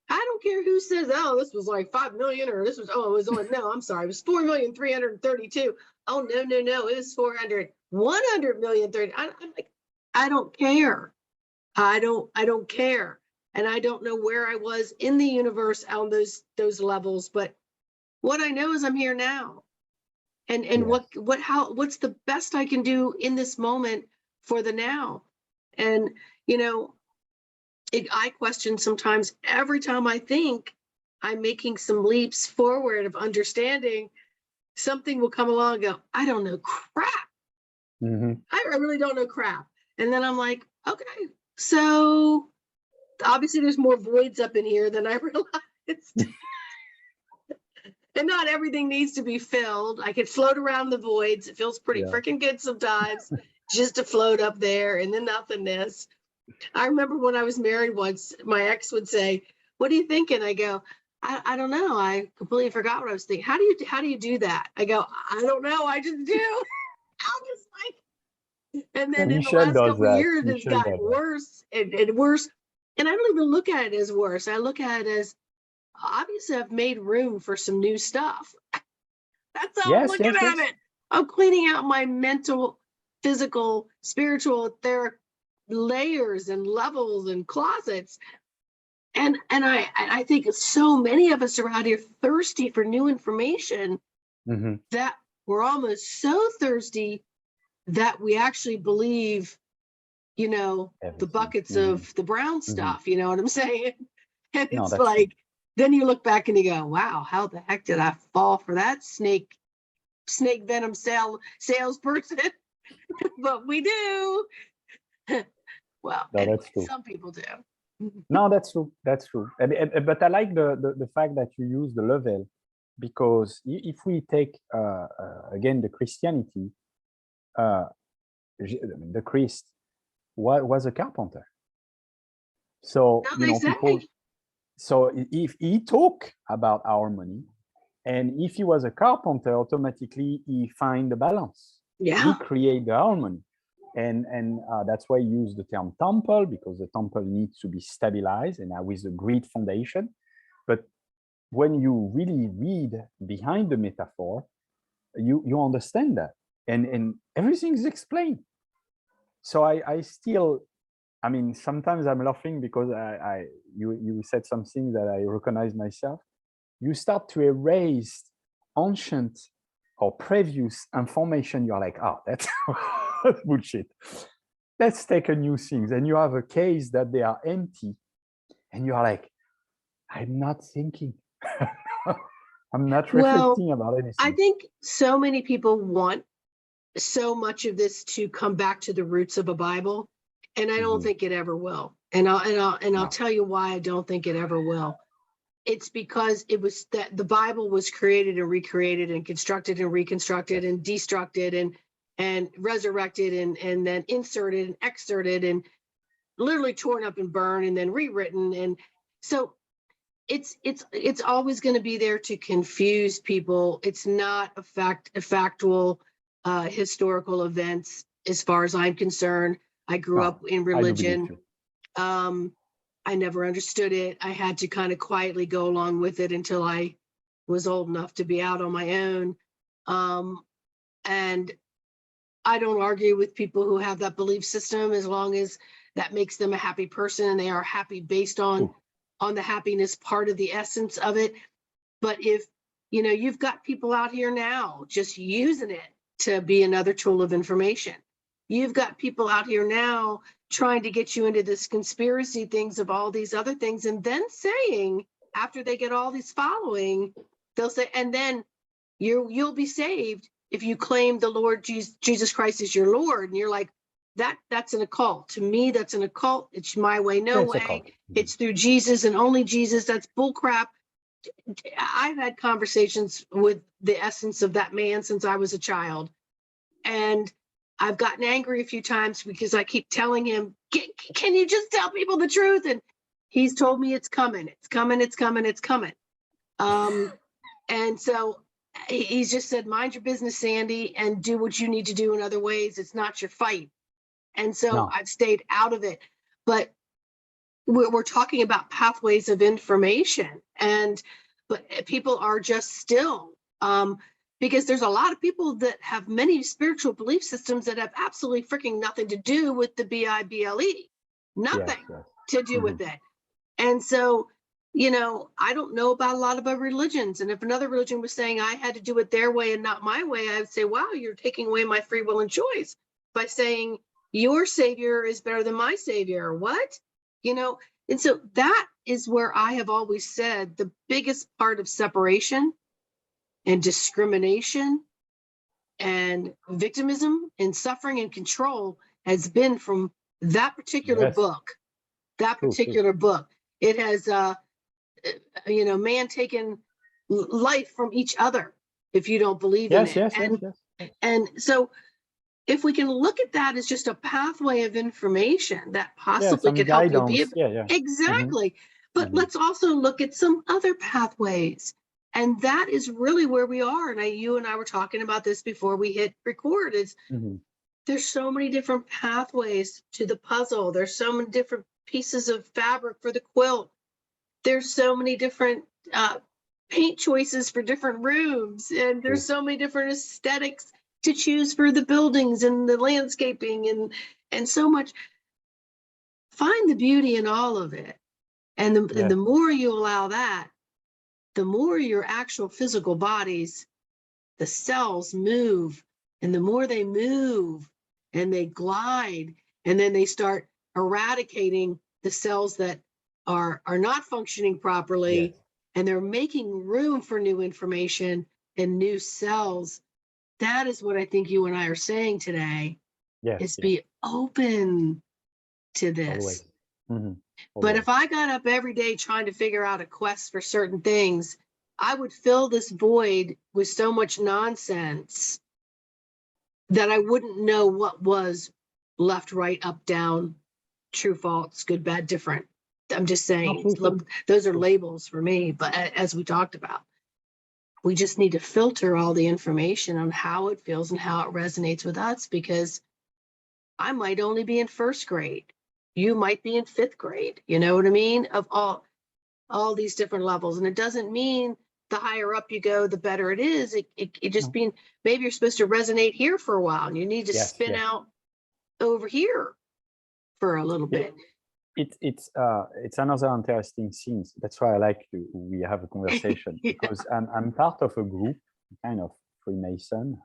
S1: I don't care who says, oh, this was like 5 million, or this was, oh, it was only, no, I'm sorry, it was 4,332,000. Oh, no, it was 100,000,030. I'm like, I don't care. I don't care. And I don't know where I was in the universe on those levels, but what I know is I'm here now. And what's the best I can do in this moment for the now? And, I question sometimes every time I think I'm making some leaps forward of understanding, something will come along and go, I don't know crap.
S2: Mm-hmm.
S1: I really don't know crap. And then I'm like, okay, so obviously there's more voids up in here than I realized. And not everything needs to be filled. I could float around the voids. It feels pretty freaking good sometimes just to float up there in the nothingness. I remember when I was married once, my ex would say, what are you thinking? I go, I don't know. I completely forgot what I was thinking. How do you do that? I go, I don't know. I just do. I'll just like, and then in the last couple of years, it's gotten worse and worse. And I don't even look at it as worse. I look at it as, obviously I've made room for some new stuff. That's how I'm looking at it. I'm cleaning out my mental, physical, spiritual, layers and levels and closets. And I think so many of us are out here thirsty for new information, that we're almost so thirsty that we actually believe, everything. The buckets of the brown stuff, you know what I'm saying? And it's like, then you look back and you go, wow, how the heck did I fall for that snake venom salesperson? But we do. Well,
S2: No,
S1: anyway,
S2: that's true.
S1: some people do.
S2: No, that's true. That's true. But I like the fact that you use the level, because if we take again the Christianity, the Christ was a carpenter. So
S1: No, they say.
S2: people. So if he talk about harmony, and if he was a carpenter, automatically he find the balance.
S1: Yeah.
S2: He create the harmony. And that's why I use the term temple, because the temple needs to be stabilized and with a great foundation. But when you really read behind the metaphor, you understand that, and everything is explained. So I still, I mean, sometimes I'm laughing because you said something that I recognize myself. You start to erase ancient or previous information. You're like, oh, that's bullshit. Let's take a new things. And you have a case that they are empty, and you are like, I'm not thinking. I'm not reflecting about anything.
S1: I think so many people want so much of this to come back to the roots of a Bible, and I don't think it ever will. And I'll tell you why I don't think it ever will. It's because it was that the Bible was created and recreated and constructed and reconstructed and destructed and resurrected and then inserted and excerpted and literally torn up and burned and then rewritten. And so it's always going to be there to confuse people. It's not a factual historical events as far as I'm concerned. I grew up in religion. I never understood it. I had to kind of quietly go along with it until I was old enough to be out on my own. And I don't argue with people who have that belief system, as long as that makes them a happy person and they are happy based on the happiness part of the essence of it. But if, you've got people out here now just using it to be another tool of information. You've got people out here now trying to get you into this conspiracy things of all these other things, and then saying, after they get all these following, they'll say, and then you'll be saved if you claim the Lord Jesus Christ is your Lord. And you're like, that's an occult. To me, that's an occult. It's my way, no way. It's through Jesus and only Jesus. That's bull crap. I've had conversations with the essence of that man since I was a child. And I've gotten angry a few times because I keep telling him, can you just tell people the truth? And he's told me it's coming. It's coming. It's coming. It's coming. And so he's just said, mind your business, Sandy, and do what you need to do in other ways. It's not your fight. And so I've stayed out of it. But we're talking about pathways of information, but people are just still, because there's a lot of people that have many spiritual belief systems that have absolutely freaking nothing to do with the Bible, nothing to do with it. And so, I don't know about a lot of other religions. And if another religion was saying I had to do it their way and not my way, I would say, wow, you're taking away my free will and choice by saying your savior is better than my savior. What? And so that is where I have always said the biggest part of separation and discrimination and victimism and suffering and control has been from that particular book. It has, man taking life from each other if you don't believe in it. And so if we can look at that as just a pathway of information that possibly could help you be exactly. But let's also look at some other pathways. And that is really where we are. And you and I were talking about this before we hit record, is there's so many different pathways to the puzzle. There's so many different pieces of fabric for the quilt. There's so many different paint choices for different rooms. And there's so many different aesthetics to choose for the buildings and the landscaping and so much. Find the beauty in all of it. And the more you allow that, the more your actual physical bodies, the cells move, and the more they move and they glide, and then they start eradicating the cells that are not functioning properly, and they're making room for new information and new cells. That is what I think you and I are saying today,
S2: Yes,
S1: is
S2: yes,
S1: be open to this.
S2: always. Mhm,
S1: But
S2: always.
S1: if I got up every day trying to figure out a quest for certain things, I would fill this void with so much nonsense that I wouldn't know what was left, right, up, down, true, false, good, bad, different. I'm just saying,
S2: true, true.
S1: those are labels for me. But as we talked about, we just need to filter all the information on how it feels and how it resonates with us, because I might only be in first grade. You might be in fifth grade. You know what I mean? Of all these different levels. And it doesn't mean the higher up you go, the better it is. It just means maybe you're supposed to resonate here for a while and you need to
S2: Yes,
S1: spin
S2: yes.
S1: out over here for a little bit.
S2: It's another interesting thing. That's why I like we have a conversation.
S1: Yeah.
S2: Because I'm part of a group, kind of Freemason.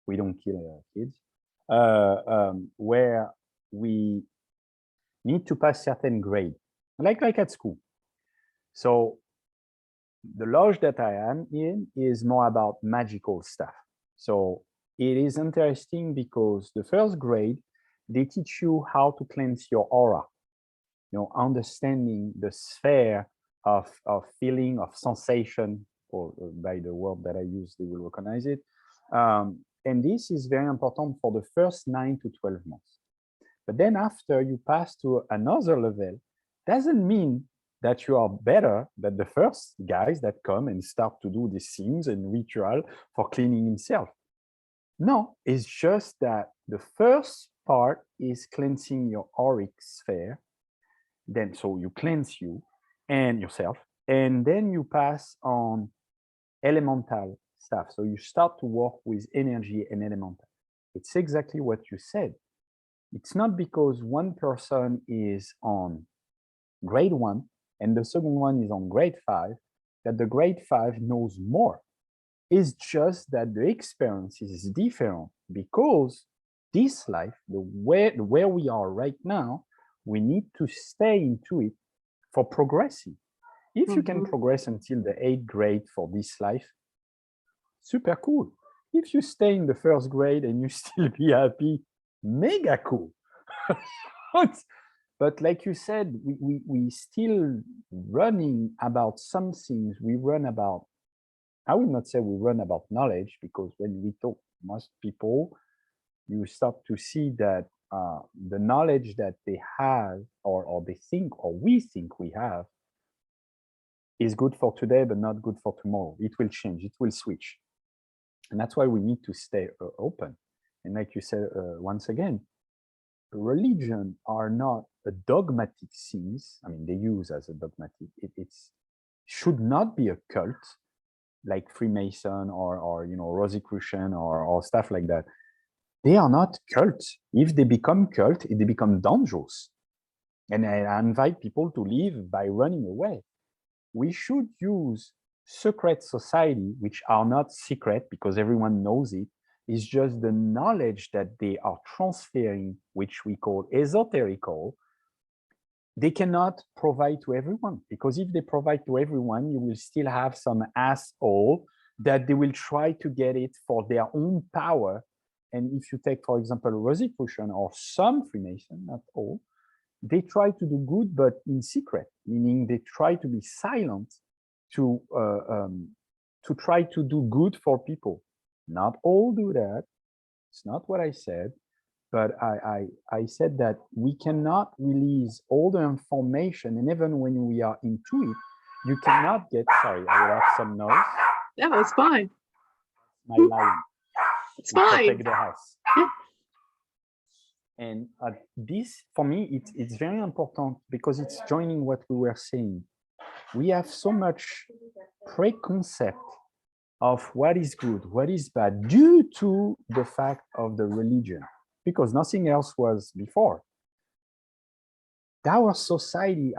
S2: We don't kill kids, where we need to pass certain grade, like at school. So the lodge that I am in is more about magical stuff. So it is interesting because the first grade, they teach you how to cleanse your aura, understanding the sphere of feeling, of sensation, or by the word that I use, they will recognize it. And this is very important for the first 9 to 12 months. But then after you pass to another level, doesn't mean that you are better than the first guys that come and start to do these things and ritual for cleaning himself. No, it's just that the first part is cleansing your auric sphere. Then, so you cleanse you and yourself, and then you pass on elemental stuff. So you start to work with energy and elemental. It's exactly what you said. It's not because one person is on grade 1 and the second one is on grade 5 that the grade 5 knows more. It's just that the experience is different, because this life, where we are right now, we need to stay into it for progressing. If you can progress until the 8th grade for this life, super cool. If you stay in the first grade and you still be happy, mega cool. But like you said, we still running about some things. We run about, I would not say we run about knowledge, because when we talk most people, you start to see that the knowledge that they have, or they think, or we think we have, is good for today, but not good for tomorrow. It will change, it will switch. And that's why we need to stay open. And like you said, once again, religion are not a dogmatic things. I mean, they use as a dogmatic. It's should not be a cult like Freemason or Rosicrucian or stuff like that. They are not cults. If they become cult, they become dangerous. And I invite people to leave by running away. We should use secret society, which are not secret because everyone knows it. It's just the knowledge that they are transferring, which we call esoterical. They cannot provide to everyone, because if they provide to everyone, you will still have some asshole that they will try to get it for their own power. And if you take, for example, Rosicrucian or some Freemason, not all, they try to do good, but in secret, meaning they try to be silent to try to do good for people. Not all do that. It's not what I said, but I said that we cannot release all the information, and even when we are into it, you cannot get, sorry, I will have some noise.
S1: Yeah, it's fine.
S2: My lion.
S1: It's fine.
S2: Protect the house. And this, for me, it's very important, because it's joining what we were saying. We have so much preconcept of what is good, what is bad, due to the fact of the religion, because nothing else was before. Our society,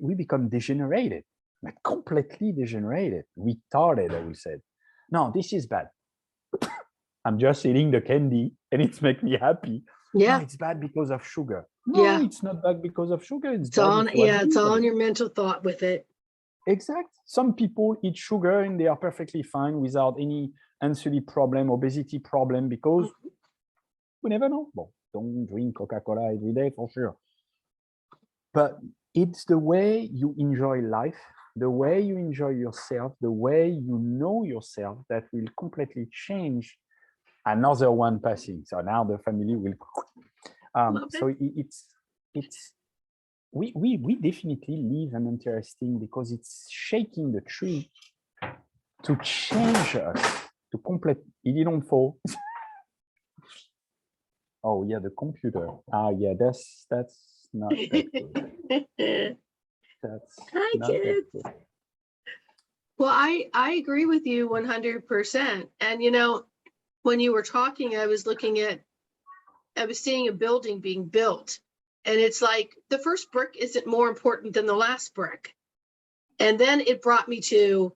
S2: we become degenerated, like completely degenerated, retarded, I would say. No, this is bad. I'm just eating the candy and it's make me happy.
S1: Yeah.
S2: No, it's bad because of sugar. No,
S1: Yeah.
S2: it's not bad because of sugar. It's
S1: all
S2: bad.
S1: in your mental thought with it.
S2: Exact. Some people eat sugar and they are perfectly fine without any insulin problem, obesity problem, because we never know. Well, don't drink Coca-Cola every day for sure. But it's the way you enjoy life, the way you enjoy yourself, the way you know yourself that will completely change another one passing. So now the family will. So it's we definitely live an interesting, because it's shaking the tree to change us to complete. Il don't fall. Oh yeah, the computer. Yeah, that's not that good. That's
S1: Hi,
S2: not
S1: kids.
S2: that good.
S1: Well, I agree with you 100%. And you know, when you were talking, I was seeing a building being built, and it's like the first brick isn't more important than the last brick. And then it brought me to,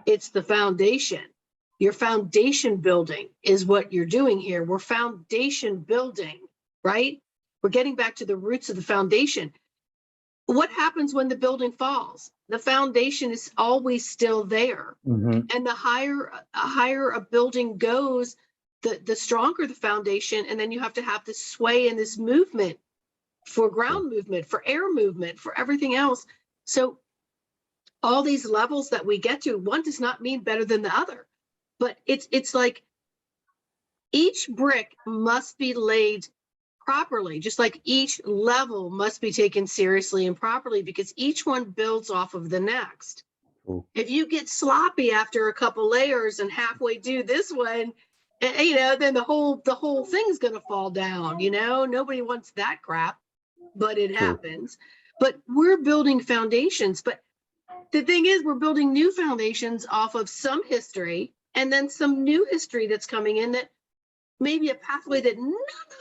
S1: it's the foundation. Your foundation building is what you're doing here. We're foundation building, right? We're getting back to the roots of the foundation. What happens when the building falls? The foundation is always still there. And the higher a building goes, the stronger the foundation. And then you have to have this sway and this movement for ground movement, for air movement, for everything else. So all these levels that we get to, one does not mean better than the other, but it's like each brick must be laid properly, just like each level must be taken seriously and properly, because each one builds off of the next. If you get sloppy after a couple layers and halfway do this one, you know, then the whole thing's going to fall down. You know, nobody wants that crap, but it happens. But we're building foundations. But the thing is, we're building new foundations off of some history, and then some new history that's coming in, that maybe a pathway that none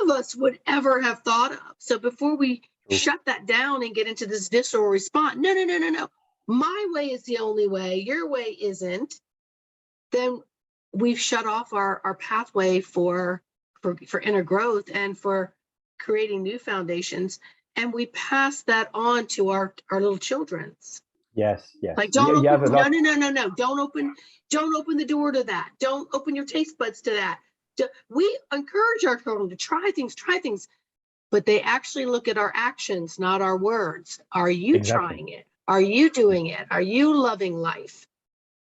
S1: of us would ever have thought of. So before we shut that down and get into this visceral response, no. My way is the only way, your way isn't. Then we've shut off our pathway for inner growth and for creating new foundations. And we pass that on to our little children's.
S2: Yes.
S1: Like, don't open, no. Don't open the door to that. Don't open your taste buds to that. We encourage our children to try things, but they actually look at our actions, not our words. Are you trying it? Are you doing it? Are you loving life?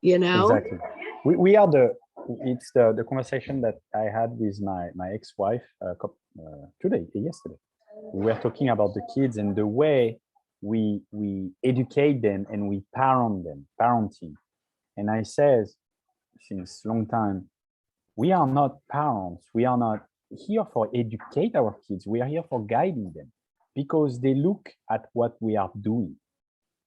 S1: You know?
S2: Exactly. It's the conversation that I had with my ex-wife yesterday. We were talking about the kids and the way we educate them and we parenting. And I says, since long time, we are not parents. We are not here for educate our kids. We are here for guiding them, because they look at what we are doing.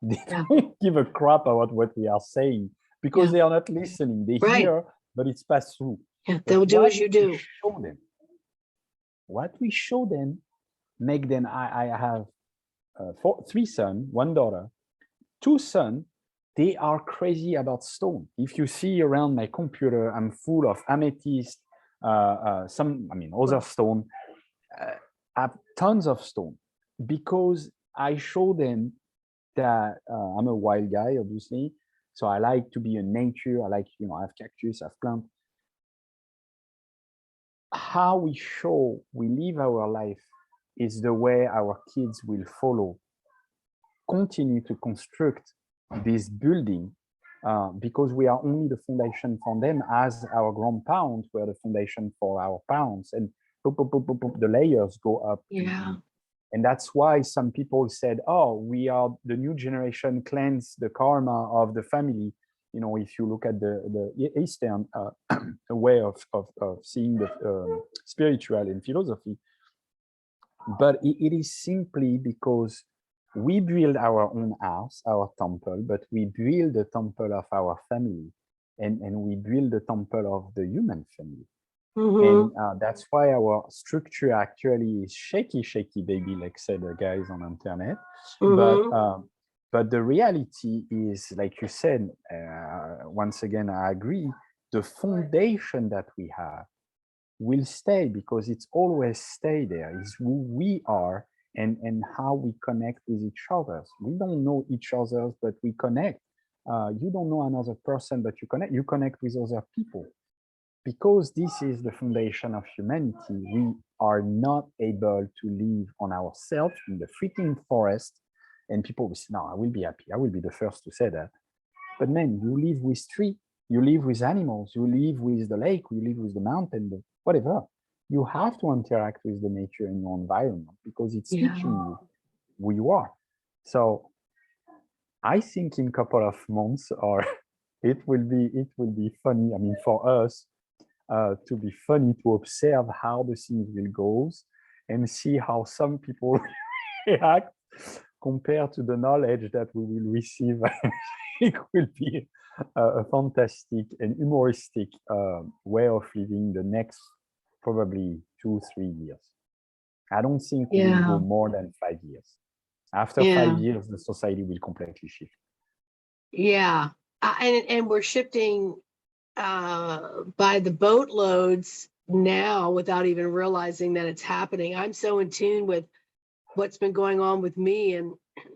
S2: They don't give a crap about what we are saying, because they are not listening. They hear, but it's passed through.
S1: Yeah, they'll do as you do.
S2: Show them. What we show them, make them. I have 3 sons, 1 daughter, 2 sons. They are crazy about stone. If you see around my computer, I'm full of amethyst, other stone. I have tons of stone, because I show them that I'm a wild guy, obviously. So I like to be in nature. I like, I have cactus, I have plant. How we live our life is the way our kids will follow, continue to construct this building, because we are only the foundation for them, as our grandparents were the foundation for our parents, and the layers go up. And that's why some people said, oh, we are the new generation, cleanse the karma of the family. If you look at the Eastern way of seeing the spiritual and philosophy. But it is simply because we build our own house, our temple, but we build the temple of our family, and we build the temple of the human family. And that's why our structure actually is shaky, baby, like said the guys on the internet. But the reality is, like you said, once again, I agree, the foundation that we have will stay, because it's always stay there. It's who we are, and how we connect with each other. We don't know each other, but we connect. You don't know another person, but you connect with other people. Because this is the foundation of humanity, we are not able to live on ourselves in the freaking forest. And people will say, no, I will be happy. I will be the first to say that. But man, you live with trees, you live with animals, you live with the lake, you live with the mountain, whatever. You have to interact with the nature in your environment because it's teaching you who you are. So I think in a couple of months, or it will be funny. I mean, for us, to be funny to observe how the things will go and see how some people react compared to the knowledge that we will receive. It will be a fantastic and humoristic way of living the next probably 2-3 years. I don't think we will go more than 5 years. After 5 years, the society will completely shift.
S1: Yeah. And we're shifting by the boatloads now without even realizing that it's happening. I'm so in tune with what's been going on with me. And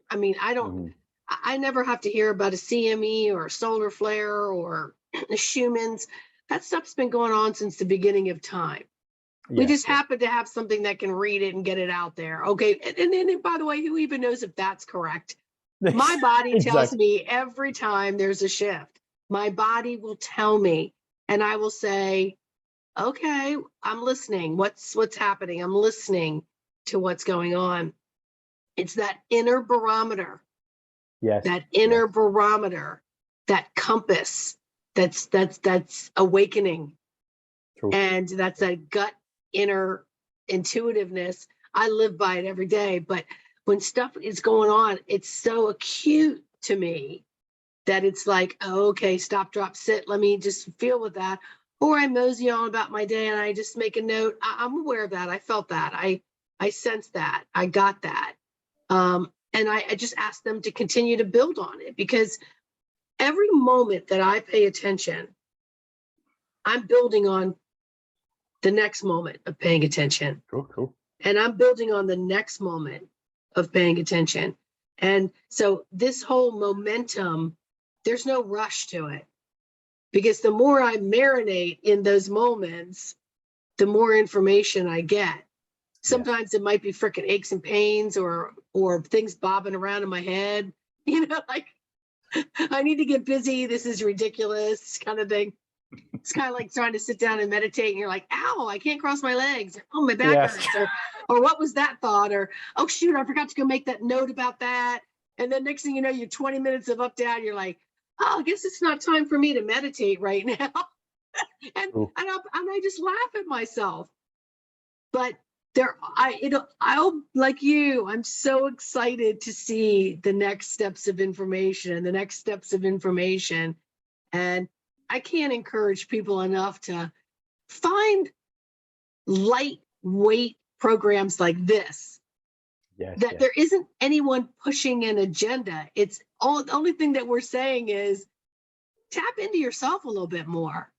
S1: I mean, I never have to hear about a CME or a solar flare or a Schumann's. That stuff's been going on since the beginning of time. We just happen to have something that can read it and get it out there. Okay. And then, by the way, who even knows if that's correct? My body tells me every time there's a shift. My body will tell me, and I will say, okay, I'm listening. What's happening? I'm listening to what's going on. It's that inner barometer. That inner barometer, that compass that's awakening. True. And that's that gut inner intuitiveness. I live by it every day, but when stuff is going on, it's so acute to me that it's like, oh, okay, stop, drop, sit. Let me just feel with that. Or I mosey on about my day and I just make a note. I'm aware of that. I felt that. I sensed that. I got that. And I just ask them to continue to build on it, because every moment that I pay attention, I'm building on the next moment of paying attention.
S2: Cool.
S1: And I'm building on the next moment of paying attention. And so this whole momentum, there's no rush to it, because the more I marinate in those moments, the more information I get. Sometimes it might be freaking aches and pains or things bobbing around in my head, like I need to get busy. This is ridiculous kind of thing. It's kind of like trying to sit down and meditate and you're like, ow, I can't cross my legs. Oh, my back hurts. Or what was that thought? Or, oh, shoot, I forgot to go make that note about that. And then next thing you know, you're 20 minutes of up, down. You're like, oh, I guess it's not time for me to meditate right now. and I just laugh at myself. But I'll like you, I'm so excited to see the next steps of information. And I can't encourage people enough to find lightweight programs like this. There isn't anyone pushing an agenda. It's the only thing that we're saying is tap into yourself a little bit more.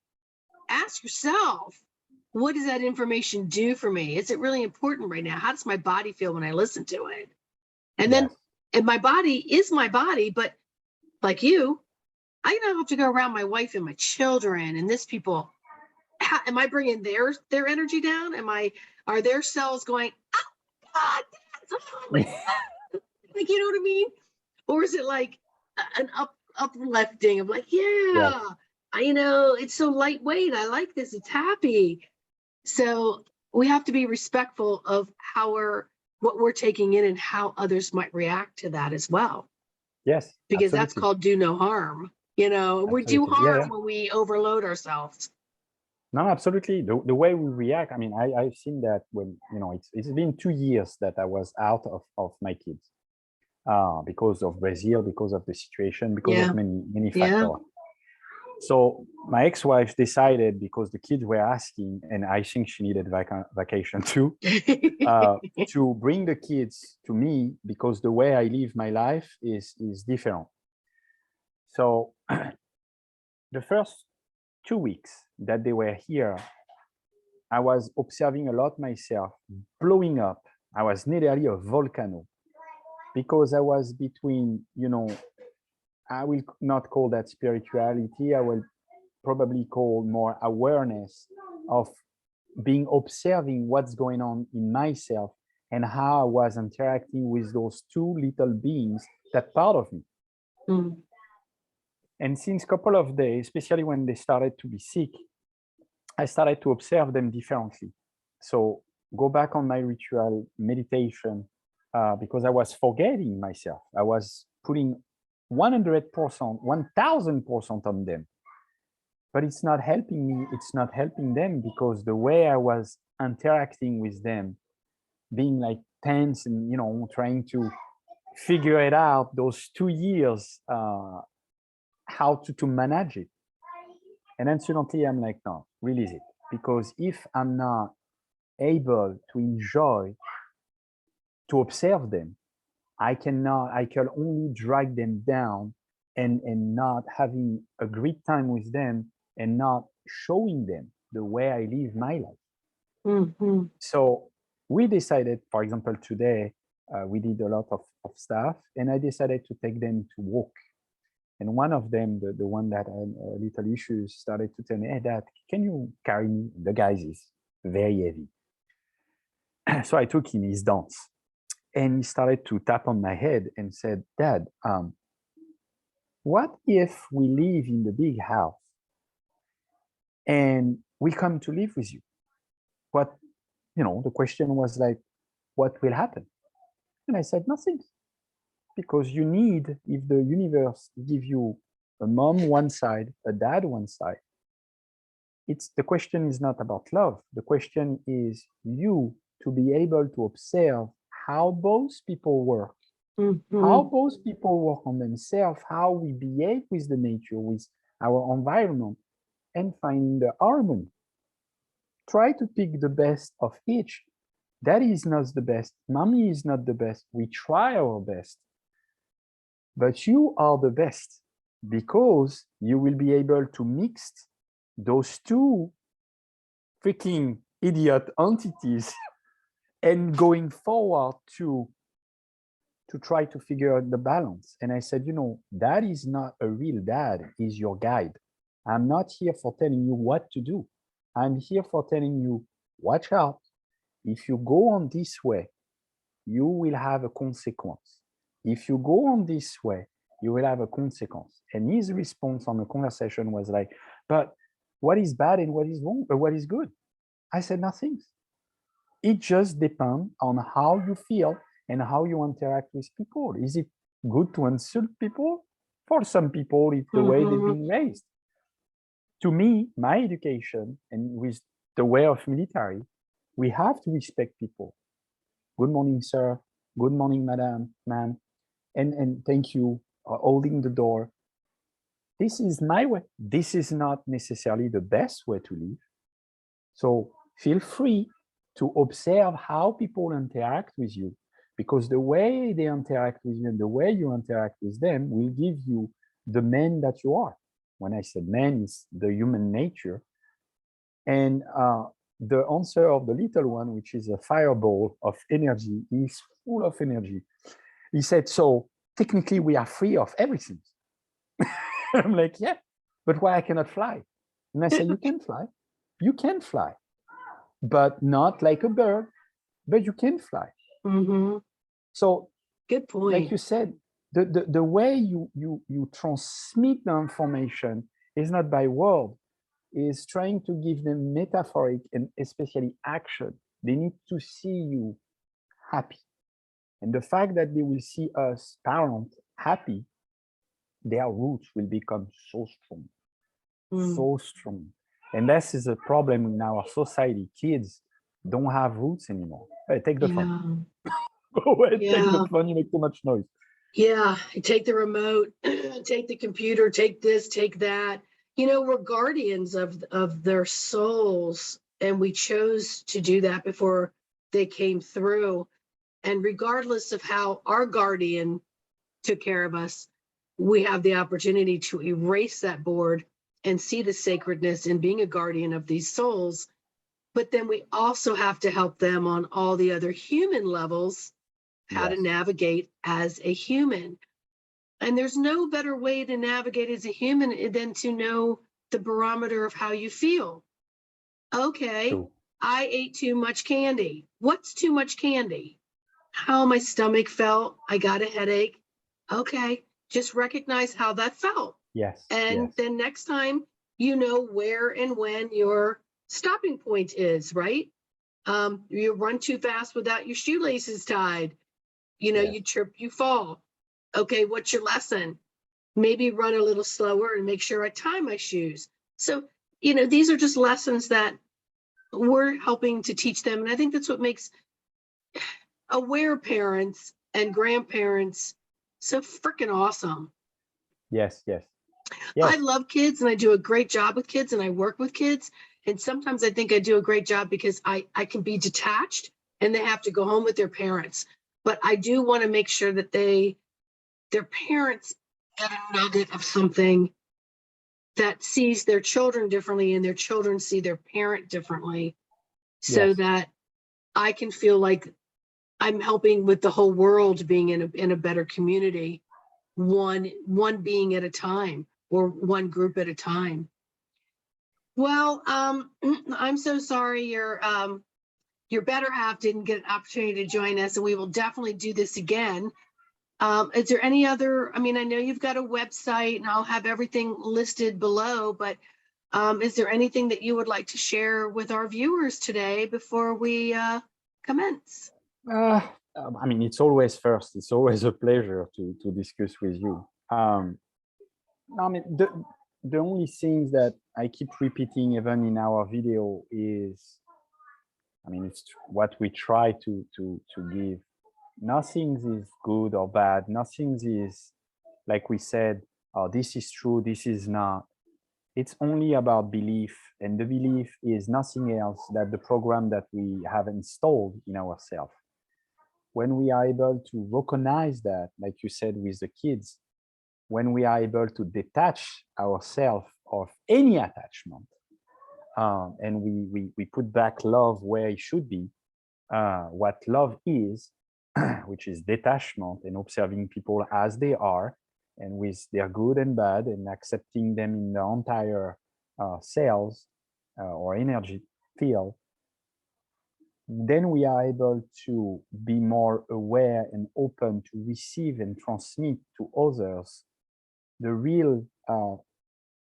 S1: Ask yourself, what does that information do for me? Is it really important right now? How does my body feel when I listen to it? And then, and my body is my body, but like you, I don't have to go around my wife and my children and this people. Am I bringing their energy down? Are their cells going, oh God, like, you know what I mean? Or is it like an uplifting of like, it's so lightweight. I like this. It's happy. So we have to be respectful of what we're taking in and how others might react to that as well.
S2: Yes.
S1: Because that's called do no harm. We do harm when we overload ourselves.
S2: No, absolutely. The way we react, I mean, I've seen that when, it's been 2 years that I was out of my kids because of Brazil, because of the situation, because of many factors. So my ex-wife decided, because the kids were asking, and I think she needed vacation too, to bring the kids to me, because the way I live my life is different. So the first 2 weeks that they were here, I was observing a lot myself, blowing up I was literally a volcano because I was between, I will not call that spirituality. I will probably call more awareness of being observing what's going on in myself and how I was interacting with those two little beings that part of me.
S1: Mm.
S2: And since a couple of days, especially when they started to be sick, I started to observe them differently. So go back on my ritual meditation because I was forgetting myself. I was putting 100%, 1000% on them. But it's not helping me, it's not helping them because the way I was interacting with them, being like tense and, trying to figure it out those 2 years, how to manage it. And then suddenly I'm like, no, release it. Because if I'm not able to enjoy, to observe them, I can only drag them down and not having a great time with them and not showing them the way I live my life.
S1: Mm-hmm.
S2: So we decided, for example, today, we did a lot of stuff and I decided to take them to walk. And one of them, the one that had little issues, started to tell me, hey, Dad, can you carry me? The guys is very heavy. So I took him his dance and he started to tap on my head and said, Dad, what if we live in the big house and we come to live with you? What, the question was like, what will happen? And I said, nothing. Because you need, if the universe give you a mom one side, a dad one side, the question is not about love. The question is you to be able to observe how both people work, how both people work on themselves, how we behave with the nature, with our environment, and finding the harmony. Try to pick the best of each. Daddy is not the best. Mommy is not the best. We try our best. But you are the best because you will be able to mix those two freaking idiot entities and going forward to try to figure out the balance. And I said, dad is not a real dad, he's your guide. I'm not here for telling you what to do. I'm here for telling you, watch out. If you go on this way, you will have a consequence. If you go on this way, you will have a consequence. And his response on the conversation was like, but what is bad and what is wrong, or what is good? I said, nothing. It just depends on how you feel and how you interact with people. Is it good to insult people? For some people, it's the way they've been raised. To me, my education and with the way of military, we have to respect people. Good morning, sir. Good morning, madam, ma'am. And thank you for holding the door. This is my way. This is not necessarily the best way to live. So feel free to observe how people interact with you, because the way they interact with you and the way you interact with them will give you the man that you are. When I said man, it's the human nature. And the answer of the little one, which is a fireball of energy, is full of energy. He said, so technically we are free of everything. I'm like, yeah, but why I cannot fly? And I said, you can fly. You can fly, but not like a bird, but you can fly. So
S1: good point.
S2: Like you said, the way you transmit the information is not by word, is trying to give them metaphoric and especially action. They need to see you happy. And the fact that they will see us parents happy, their roots will become so strong, so strong. And this is a problem in our society. Kids don't have roots anymore. Hey, take the phone. Go ahead, take the phone, you make too much noise.
S1: Yeah, take the remote, take the computer, take this, take that. We're guardians of their souls, and we chose to do that before they came through. And regardless of how our guardian took care of us, we have the opportunity to erase that board and see the sacredness in being a guardian of these souls but then we also have to help them on all the other human levels, how to
S2: Yes.
S1: navigate as a human. And there's no better way to navigate as a human than to know the barometer of how you feel. Okay,
S2: True.
S1: I ate too much candy. What's too much candy? How my stomach felt. I got a headache. Okay, just recognize how that felt.
S2: Yes.
S1: And
S2: Yes.
S1: then next time, you know where and when your stopping point is, right? You run too fast without your shoelaces tied.
S2: Yes.
S1: You trip, you fall. Okay, what's your lesson? Maybe run a little slower and make sure I tie my shoes. So, these are just lessons that we're helping to teach them. And I think that's what makes aware parents and grandparents so freaking awesome.
S2: Yes. Yes.
S1: I
S2: Yes.
S1: love kids and I do a great job with kids and I work with kids. And sometimes I think I do a great job because I can be detached and they have to go home with their parents. But I do want to make sure that their parents get a nugget of something that sees their children differently and their children see their parent differently, so
S2: Yes.
S1: that I can feel like I'm helping with the whole world being in a better community, one being at a time or one group at a time. Well, I'm so sorry your better half didn't get an opportunity to join us, and we will definitely do this again. Is there any other, I mean, I know you've got a website and I'll have everything listed below, but is there anything that you would like to share with our viewers today before we commence?
S2: Uh, I mean, it's always first. It's always a pleasure to discuss with you. I mean, the only things that I keep repeating even in our video is, I mean, it's what we try to give. Nothing is good or bad. Nothing is, like we said, oh, this is true, this is not. It's only about belief, and the belief is nothing else than the program that we have installed in ourselves. When we are able to recognize that, like you said with the kids, when we are able to detach ourselves of any attachment, and we put back love where it should be, what love is, which is detachment and observing people as they are, and with their good and bad, and accepting them in their entire selves or energy field, then we are able to be more aware and open to receive and transmit to others the real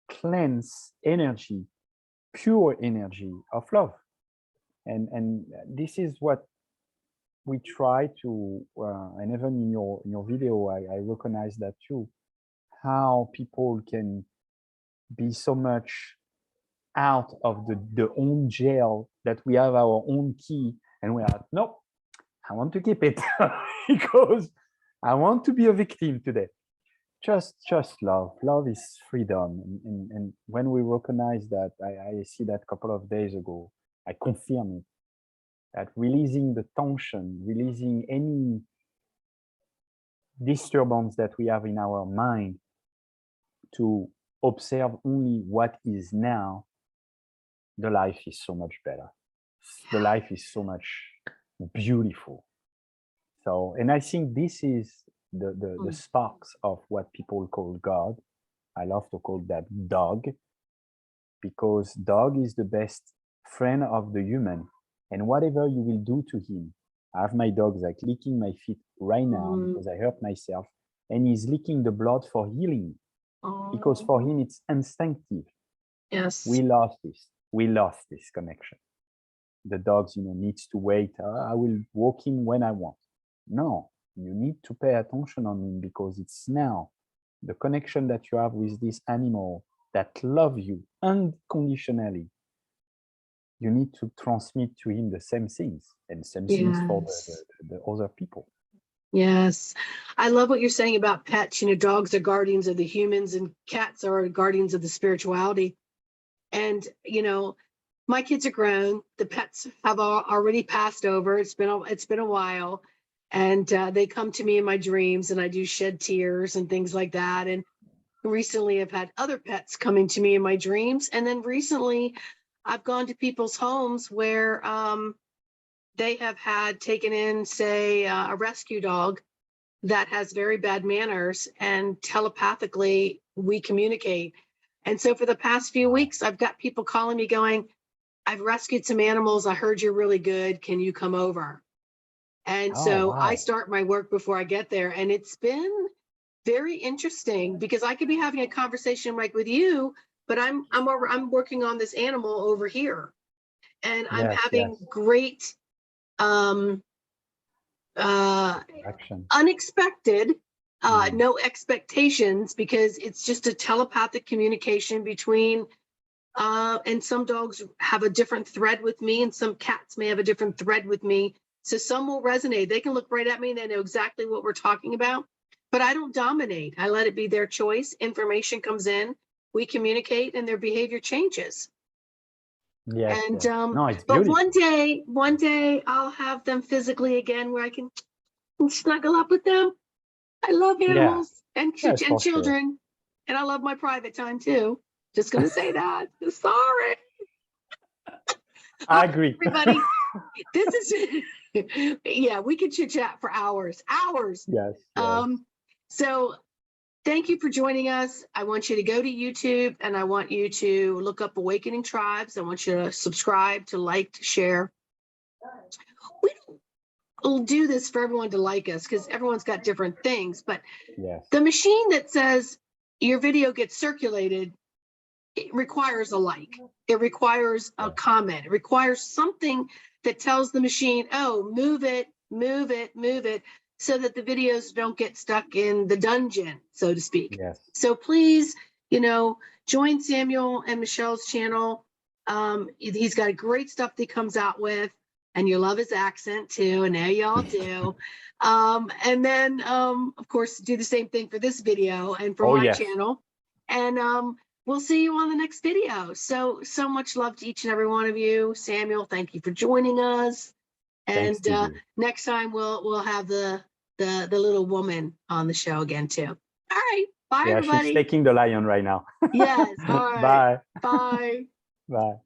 S2: cleanse energy, pure energy of love. And this is what we try to, and even in your video, I recognize that too, how people can be so much out of the own jail, that we have our own key and we are, nope, I want to keep it because I want to be a victim today. Just love. Love is freedom. And when we recognize that, I see that a couple of days ago, I confirm it, that releasing the tension, releasing any disturbance that we have in our mind, to observe only what is now, the life is so much better. The life is so much beautiful. So, and I think this is the sparks of what people call God. I love to call that dog, because dog is the best friend of the human. And whatever you will do to him, I have my dog like licking my feet right now because I hurt myself, and he's licking the blood for healing, because for him it's instinctive.
S1: Yes.
S2: We lost this. We lost this connection. The dogs, needs to wait. I will walk him when I want. No, you need to pay attention on him, because it's now the connection that you have with this animal that love you unconditionally. You need to transmit to him the same things, and same things for the other people.
S1: Yes. I love what you're saying about pets. Dogs are guardians of the humans and cats are guardians of the spirituality. And, my kids are grown. The pets have already passed over. It's been a while. And they come to me in my dreams and I do shed tears and things like that. And recently I've had other pets coming to me in my dreams. And then recently I've gone to people's homes where they have had taken in, say, a rescue dog that has very bad manners, and telepathically we communicate. And so for the past few weeks, I've got people calling me going, I've rescued some animals. I heard you're really good. Can you come over? And so I start my work before I get there. And it's been very interesting because I could be having a conversation like with you, but I'm working on this animal over here. And I'm having great unexpected, no expectations, because it's just a telepathic communication between and some dogs have a different thread with me, and some cats may have a different thread with me. So some will resonate. They can look right at me and they know exactly what we're talking about, but I don't dominate. I let it be their choice. Information comes in, we communicate, and their behavior changes.
S2: Yes.
S1: And
S2: no, it's
S1: but
S2: beautiful.
S1: one day I'll have them physically again where I can snuggle up with them. I love animals and children,
S2: sure.
S1: and I love my private time too. Just gonna say that. Sorry.
S2: I agree.
S1: Everybody, this is yeah, we could chit chat for hours.
S2: Yes.
S1: So thank you for joining us. I want you to go to YouTube and I want you to look up Awakening Tribes. I want you to subscribe, to like, to share. We don't do this for everyone to like us because everyone's got different things, but the machine that says your video gets circulated, it requires a like, it requires a comment, it requires something that tells the machine, oh, move it, so that the videos don't get stuck in the dungeon, so to speak. So please, join Samuel and Michelle's channel. He's got great stuff that he comes out with, and you love his accent too, and now y'all do. And then, of course, do the same thing for this video and for my channel. And we'll see you on the next video. So much love to each and every one of you. Samuel, thank you for joining us. And next time we'll have the little woman on the show again too. All right. Bye, everybody.
S2: She's taking the lion right now.
S1: Yes. All right.
S2: Bye.
S1: Bye.
S2: Bye.